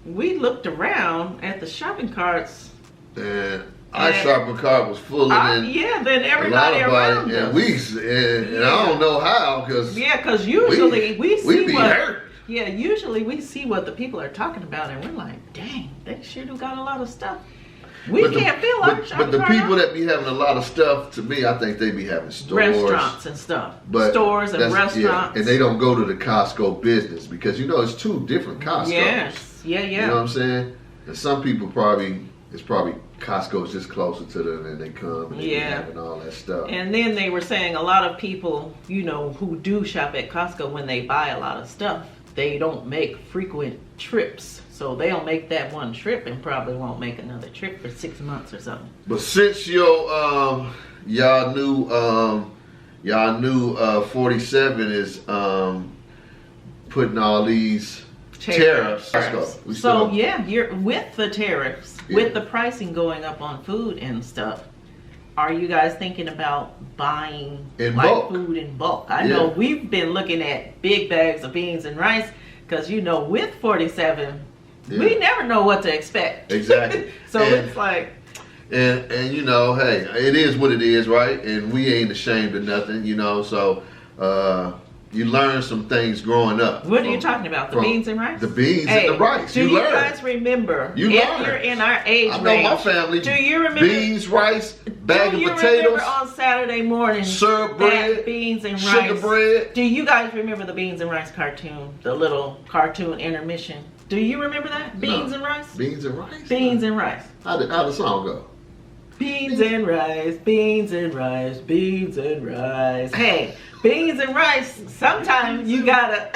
we looked around at the shopping carts. And our shopping cart was full of then everybody around us. And I don't know how, because usually we see be what hurt. Yeah, usually we see what the people are talking about, and we're like, dang, they sure do got a lot of stuff. We can't fill our shopping But the cart people up. that be having a lot of stuff, to me, I think they be having stores. Restaurants and stuff. But stores and restaurants. Yeah, and they don't go to the Costco business, because, you know, it's two different Costcos. Yes. Yeah. You know what I'm saying? And some people it's probably Costco's just closer to them, and they come and they having all that stuff. And then they were saying a lot of people, you know, who do shop at Costco, when they buy a lot of stuff, they don't make frequent trips. So they'll make that one trip and probably won't make another trip for 6 months or something. But since y'all knew 47 is putting all these tariffs. So you're with the tariffs, with the pricing going up on food and stuff. Are you guys thinking about buying food in bulk? I know we've been looking at big bags of beans and rice, because, you know, with 47, we never know what to expect. Exactly. It's like, and you know, hey, it is what it is, right? And we ain't ashamed of nothing, you know. So You learn some things growing up. What are you talking about? The beans and rice? The beans and the rice. Do you guys remember? If you're in our age range, I know my family. Do you remember? Beans, rice, bag of potatoes. Do you remember on Saturday morning? Syrup bread. Beans and rice. Sugar bread. Do you guys remember the beans and rice cartoon? The little cartoon intermission. Do you remember that? Beans and rice? Beans and rice? Beans and rice. How did the song go? Beans and rice, beans and rice, beans and rice. Hey, beans and rice, sometimes you gotta...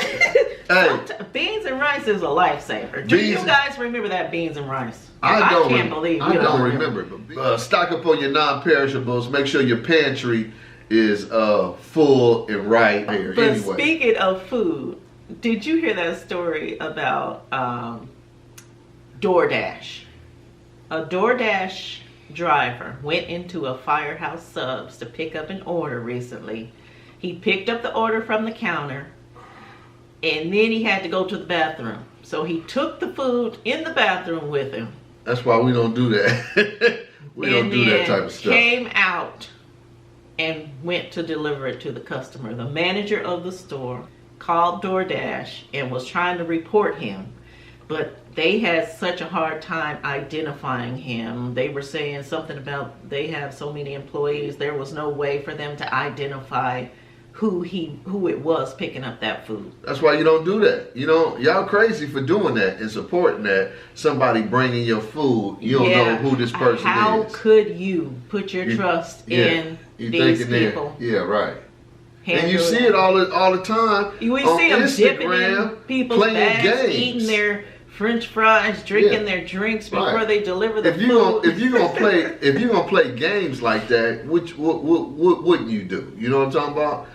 beans and rice is a lifesaver. Do you guys remember that beans and rice? I can't believe you don't remember it. Stock up on your non-perishables. Make sure your pantry is full and right here. But anyway, speaking of food, did you hear that story about DoorDash? A DoorDash driver went into a Firehouse Subs to pick up an order recently. He picked up the order from the counter and then he had to go to the bathroom. So he took the food in the bathroom with him. That's why we don't do that. We don't do that type of stuff. Came out and went to deliver it to the customer. The manager of the store called DoorDash and was trying to report him, but they had such a hard time identifying him. They were saying something about they have so many employees, there was no way for them to identify who it was picking up that food. That's why you don't do that. You know, y'all crazy for doing that and supporting that. Somebody bringing your food, you don't know who this person is. How could you put your trust in these people? Yeah, right. And you see it all the time. We see them dipping in people's bags, eating their French fries, drinking their drinks before they deliver the food. If you're gonna play games like that, what wouldn't you do? You know what I'm talking about?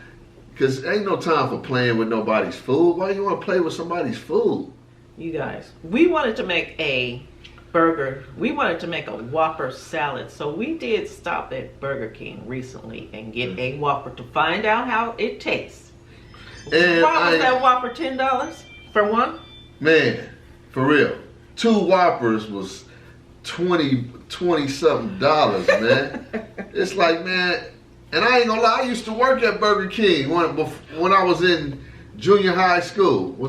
Because ain't no time for playing with nobody's food. Why do you want to play with somebody's food? You guys, we wanted to make a burger. We wanted to make a Whopper salad, so we did stop at Burger King recently and get a Whopper to find out how it tastes. And why was that Whopper $10 for one? Man, for real, 2 Whoppers was $20 something, man. It's like, man, and I ain't gonna lie, I used to work at Burger King when I was in junior high school. Junior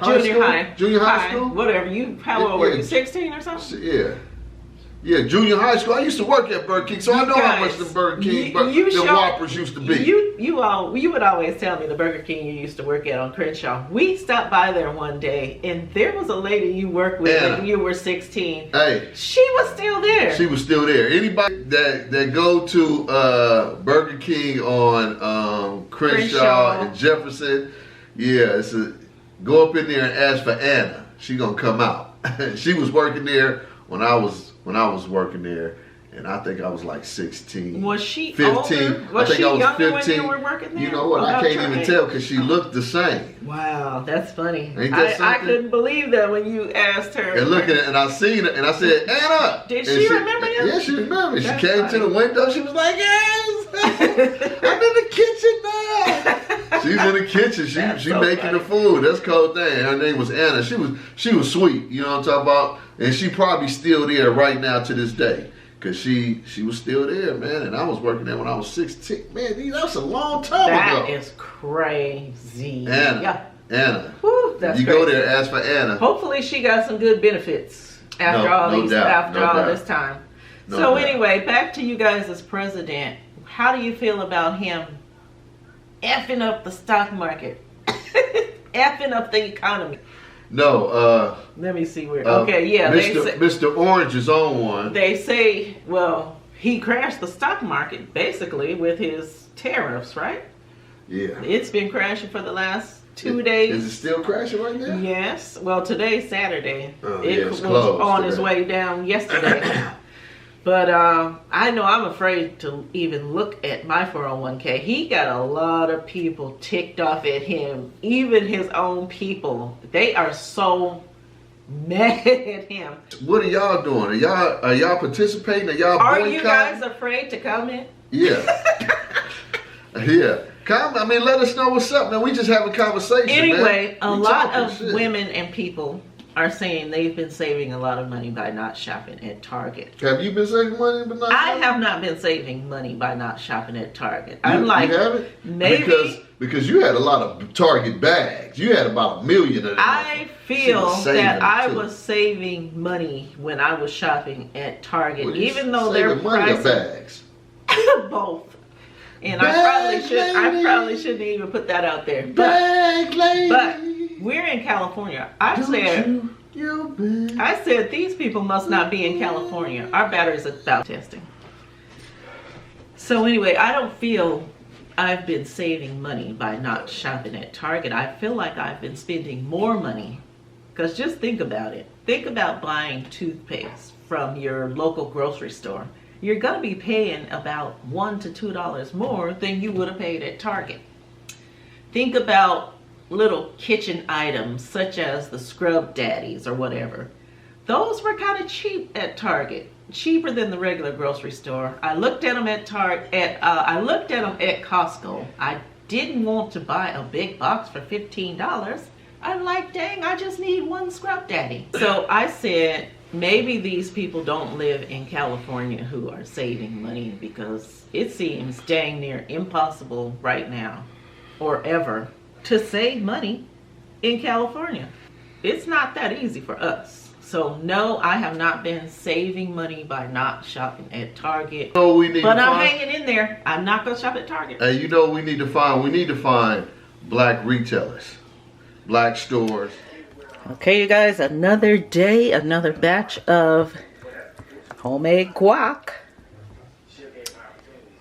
high school, whatever. How old were you? 16 or something? Yeah, junior high school. I used to work at Burger King, so I know how much the Burger King, the Whoppers used to be. You would always tell me the Burger King you used to work at on Crenshaw. We stopped by there one day, and there was a lady you worked with when you were 16. Hey, she was still there. She was still there. Anybody that go to Burger King on Crenshaw and Jefferson, go up in there and ask for Anna. She gonna come out. She was working there when I was working there, and I think I was like 16. Was she 15? Older? Was she younger when you were working there? You know what? I can't even tell because she looked the same. Wow, that's funny. Ain't that something? I couldn't believe that when you asked her. And looking at, and I seen it, and I said, Anna. Did she remember you? Yeah, she remembered. She came to the window. She was like, yes, I'm in the kitchen now. She's in the kitchen. She making the food. That's the cold thing. Her name was Anna. She was sweet. You know what I'm talking about? And she probably still there right now to this day. Because she was still there, man. And I was working there when I was 16. Man, that was a long time ago. That is crazy. Anna. Whew, that's you crazy. Go there, ask for Anna. Hopefully she got some good benefits after all this time. Anyway, back to you guys as president. How do you feel about him effing up the stock market? Effing up the economy? No, let me see where. Mr. Orange is on one. They say, well, he crashed the stock market basically with his tariffs, right? Yeah. It's been crashing for the last 2 days. Is it still crashing right now? Yes. Well, today's Saturday. It was on its way down yesterday. But I know I'm afraid to even look at my 401k. He got a lot of people ticked off at him. Even his own people. They are so mad at him. What are y'all doing? Are y'all participating? Are you guys afraid to comment? Yeah. Yeah. I mean, let us know what's up, man. We just have a conversation. Anyway, a lot of women and people are saying they've been saving a lot of money by not shopping at Target. Have you been saving money by not shopping? I have not been saving money by not shopping at Target. I'm like, you haven't? maybe Because you had a lot of Target bags. You had about 1 million of them. I feel that I was saving money when I was shopping at Target, well, even though their prices, bags. Both. And I probably shouldn't even put that out there. But we're in California. I said these people must not be in California. Our batteries are about testing. So anyway, I don't feel I've been saving money by not shopping at Target. I feel like I've been spending more money. Because just think about it. Think about buying toothpaste from your local grocery store. You're going to be paying about $1 to $2 more than you would have paid at Target. Think about little kitchen items such as the Scrub Daddies or whatever. Those were kind of cheap at Target. Cheaper than the regular grocery store. I looked at them at Costco. I didn't want to buy a big box for $15. I'm like, dang, I just need one Scrub Daddy. So I said, maybe these people don't live in California who are saving money, because it seems dang near impossible right now or ever to save money in California. It's not that easy for us. So no, I have not been saving money by not shopping at Target. So I'm hanging in there. I'm not gonna shop at Target. And you know we need to find black retailers, black stores. Okay, you guys, another day, another batch of homemade guac.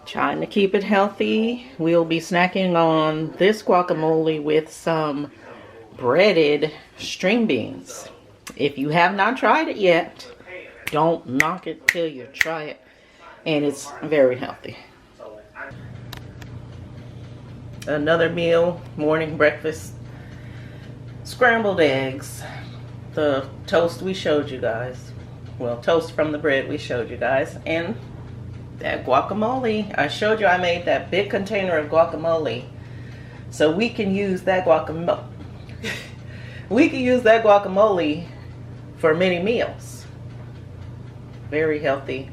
Trying to keep it healthy. We'll be snacking on this guacamole with some breaded string beans. If you have not tried it yet, don't knock it till you try it. And it's very healthy. Another meal, morning breakfast. Scrambled eggs. The toast we showed you guys. Well, toast from the bread we showed you guys. And that guacamole. I showed you I made that big container of guacamole. So we can use that guacamole. We can use that guacamole for many meals. Very healthy,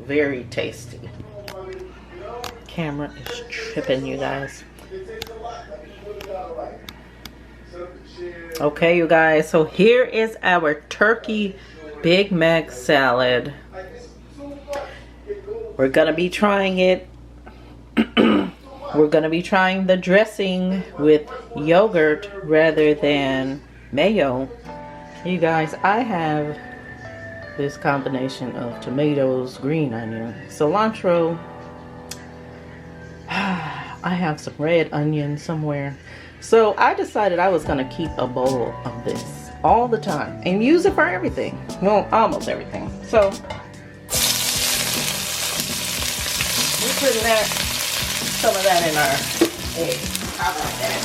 very tasty. Camera is tripping, you guys. Okay, you guys, so here is our turkey Big Mac salad. We're gonna be trying it. We're gonna be trying the dressing with yogurt rather than mayo. You guys, I have this combination of tomatoes, green onion, cilantro. I have some red onion somewhere. So I decided I was gonna keep a bowl of this all the time and use it for everything. Well, almost everything. So we're putting some of that in our eggs. How about that?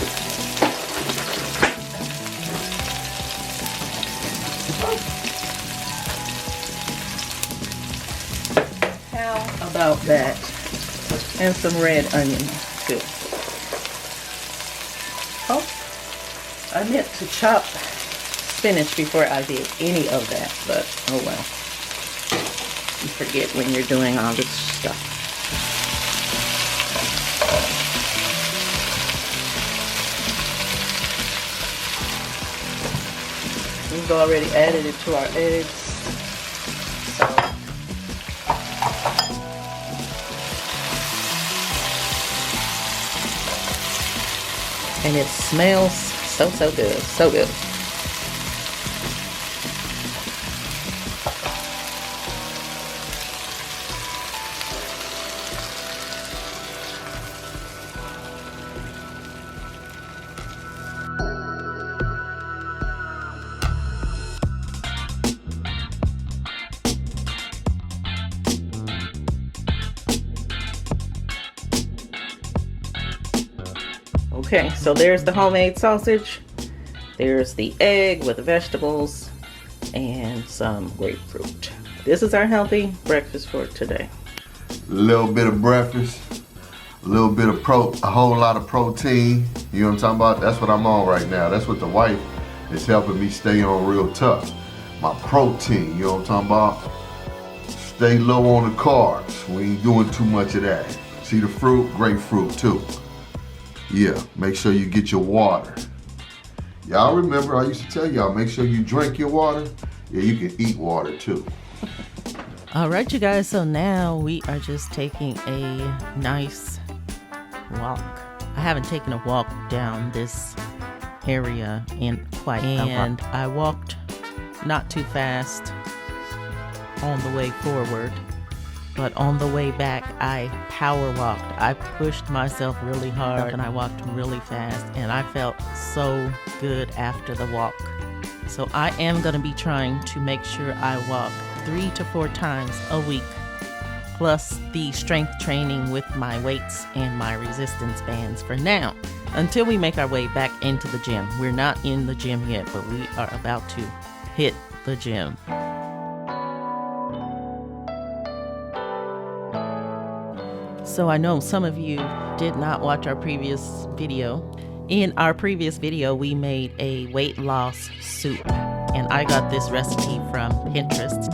How about that? And some red onion too. Oh, I meant to chop spinach before I did any of that, but oh well. You forget when you're doing all this stuff. We've already added it to our eggs. So and it smells so good, so good. Okay, so there's the homemade sausage. There's the egg with the vegetables and some grapefruit. This is our healthy breakfast for today. A little bit of breakfast, a little bit of a whole lot of protein. You know what I'm talking about? That's what I'm on right now. That's what the wife is helping me stay on real tough. My protein, you know what I'm talking about? Stay low on the carbs. We ain't doing too much of that. See the fruit? Grapefruit too. Yeah, make sure you get your water. Y'all remember I used to tell y'all, make sure you drink your water. Yeah, you can eat water too. All right, you guys, so now we are just taking a nice walk. I haven't taken a walk down this area in quite a while. And I walked not too fast on the way forward, but on the way back, I power walked. I pushed myself really hard and I walked really fast, and I felt so good after the walk. So I am going to be trying to make sure I walk 3 to 4 times a week, plus the strength training with my weights and my resistance bands for now, until we make our way back into the gym. We're not in the gym yet, but we are about to hit the gym. So I know some of you did not watch our previous video. In our previous video, we made a weight loss soup, and I got this recipe from Pinterest.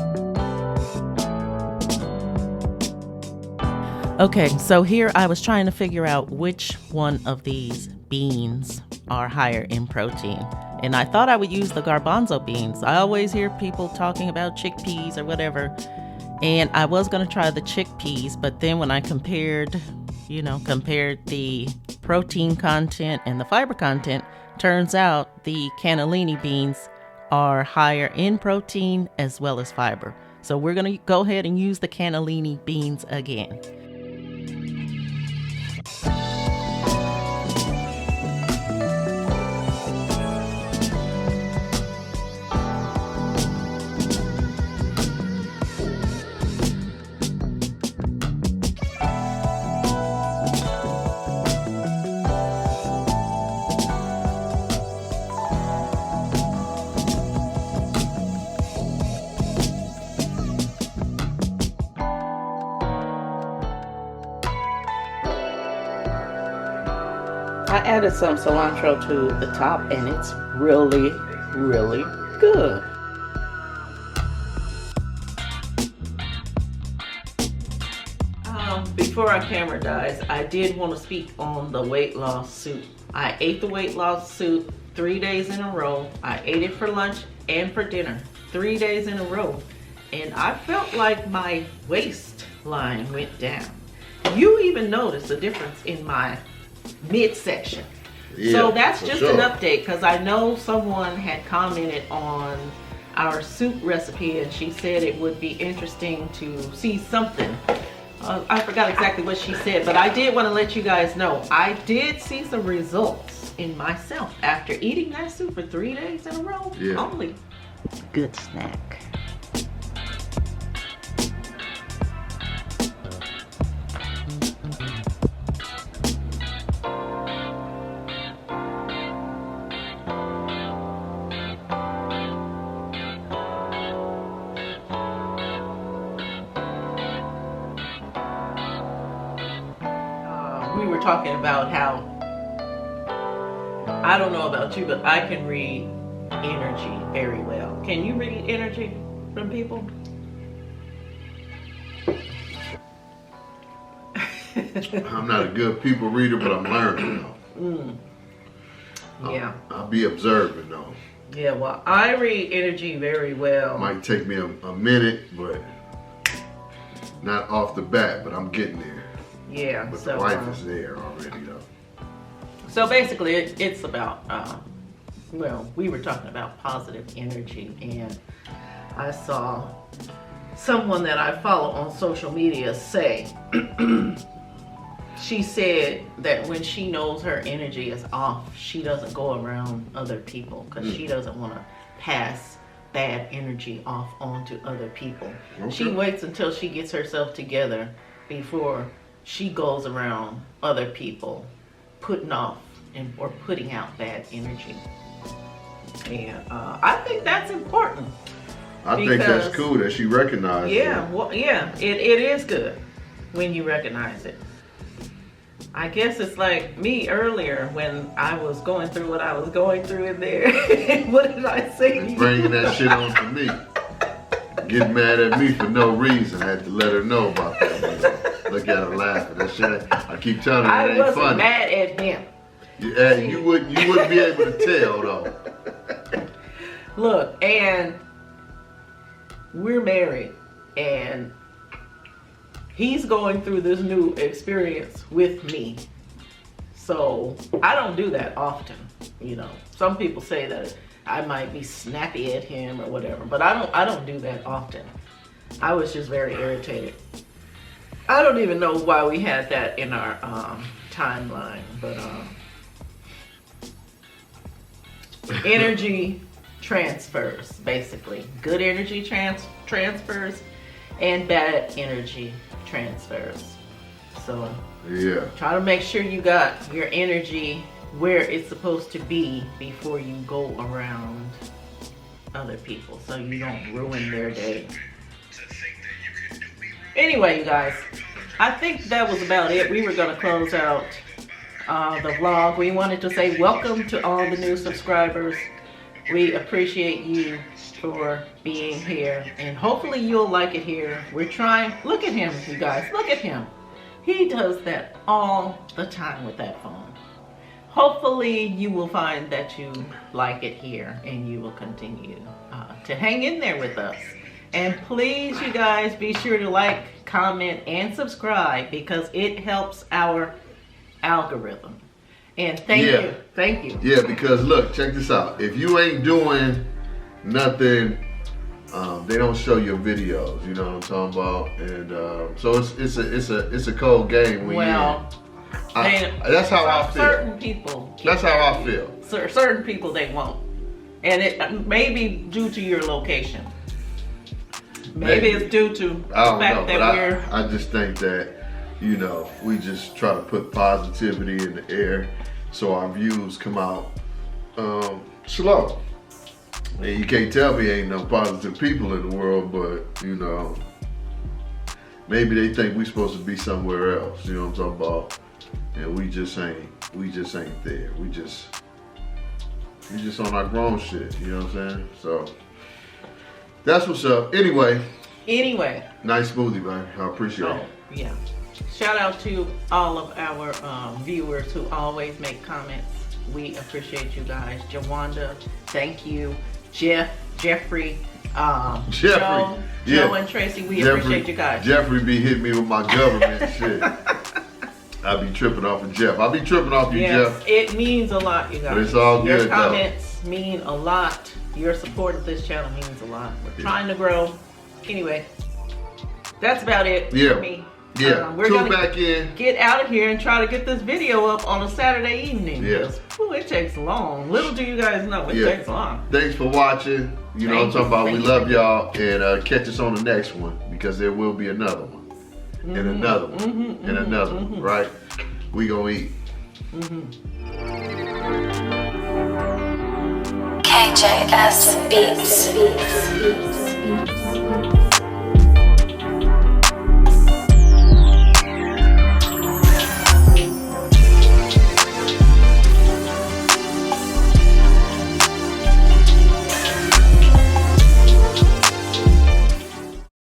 Okay, so here I was trying to figure out which one of these beans are higher in protein. And I thought I would use the garbanzo beans. I always hear people talking about chickpeas or whatever. And I was going to try the chickpeas, but then when I compared the protein content and the fiber content, turns out the cannellini beans are higher in protein as well as fiber. So we're going to go ahead and use the cannellini beans again. I added some cilantro to the top, and it's really, really good. Before our camera dies, I did want to speak on the weight loss soup. I ate the weight loss soup 3 days in a row. I ate it for lunch and for dinner 3 days in a row. And I felt like my waistline went down. You even noticed a difference in my midsection. Yeah, so that's just an update, because I know someone had commented on our soup recipe and she said it would be interesting to see something. I forgot exactly what she said, but I did want to let you guys know I did see some results in myself after eating that soup for 3 days in a row. Yeah. Only good snack. We were talking about how, I don't know about you, but I can read energy very well. Can you read energy from people? I'm not a good people reader, but I'm learning though. Yeah. I'll be observing though. Yeah, well, I read energy very well. Might take me a minute, but not off the bat, but I'm getting there. Yeah, but the wife is there already though. So basically it's about, well, we were talking about positive energy, and I saw someone that I follow on social media say, she said that when she knows her energy is off, she doesn't go around other people because she doesn't want to pass bad energy off onto other people. Okay. She waits until she gets herself together before she goes around other people putting off or putting out bad energy. And I think that's important. I think that's cool that she recognizes it. Well, yeah, it is good when you recognize it. I guess it's like me earlier when I was going through what I was going through in there. What did I say? Bringing that shit on to me. Getting mad at me for no reason. I had to let her know about that. Look at her laughing. That shit, I keep telling her it ain't funny. I wasn't mad at him. Yeah, you wouldn't be able to tell though. Look, and we're married, and he's going through this new experience with me. So I don't do that often. You know, some people say that I might be snappy at him or whatever, but I don't do that often. I was just very irritated. I don't even know why we had that in our timeline, but energy transfers, basically. Good energy transfers and bad energy transfers. So yeah, try to make sure you got your energy where it's supposed to be before you go around other people, so you don't ruin their day. Anyway, you guys, I think that was about it. We were going to close out the vlog. We wanted to say welcome to all the new subscribers. We appreciate you for being here, and hopefully you'll like it here. We're trying. Look at him, you guys. Look at him. He does that all the time with that phone. Hopefully you will find that you like it here, and you will continue to hang in there with us. And please, you guys, be sure to like, comment, and subscribe, because it helps our algorithm. And thank you. Yeah, because look, check this out. If you ain't doing nothing, they don't show your videos. You know what I'm talking about? And so it's a cold game. That's how I feel. Certain people. That's how I feel. Certain people they won't, and it may be due to your location. Maybe it's due to the fact that I just think that, you know, we just try to put positivity in the air so our views come out slow. And you can't tell me ain't no positive people in the world, but, you know, maybe they think we supposed to be somewhere else, you know what I'm talking about? And we just ain't there. We just on our grown shit, you know what I'm saying? So that's what's up. Anyway. Nice smoothie, man. I appreciate it. Yeah. Shout out to all of our viewers who always make comments. We appreciate you guys. Jawanda, thank you. Jeffrey, Joe and Tracy, we appreciate you guys. Jeffrey be hitting me with my government shit. I be tripping off of Jeff. I be tripping off you, Jeff. It means a lot, you guys. But it's all good, Your comments mean a lot. Your support of this channel means a lot. We're trying to grow. Anyway, that's about it for me. Yeah, we're gonna back in. Get out of here and try to get this video up on a Saturday evening. Yes. It takes long. Little do you guys know, it takes long. Thanks for watching. You know what I'm talking about. We love y'all, and catch us on the next one, because there will be another one. And another one. And another one, right? We gonna eat. KJS Beats.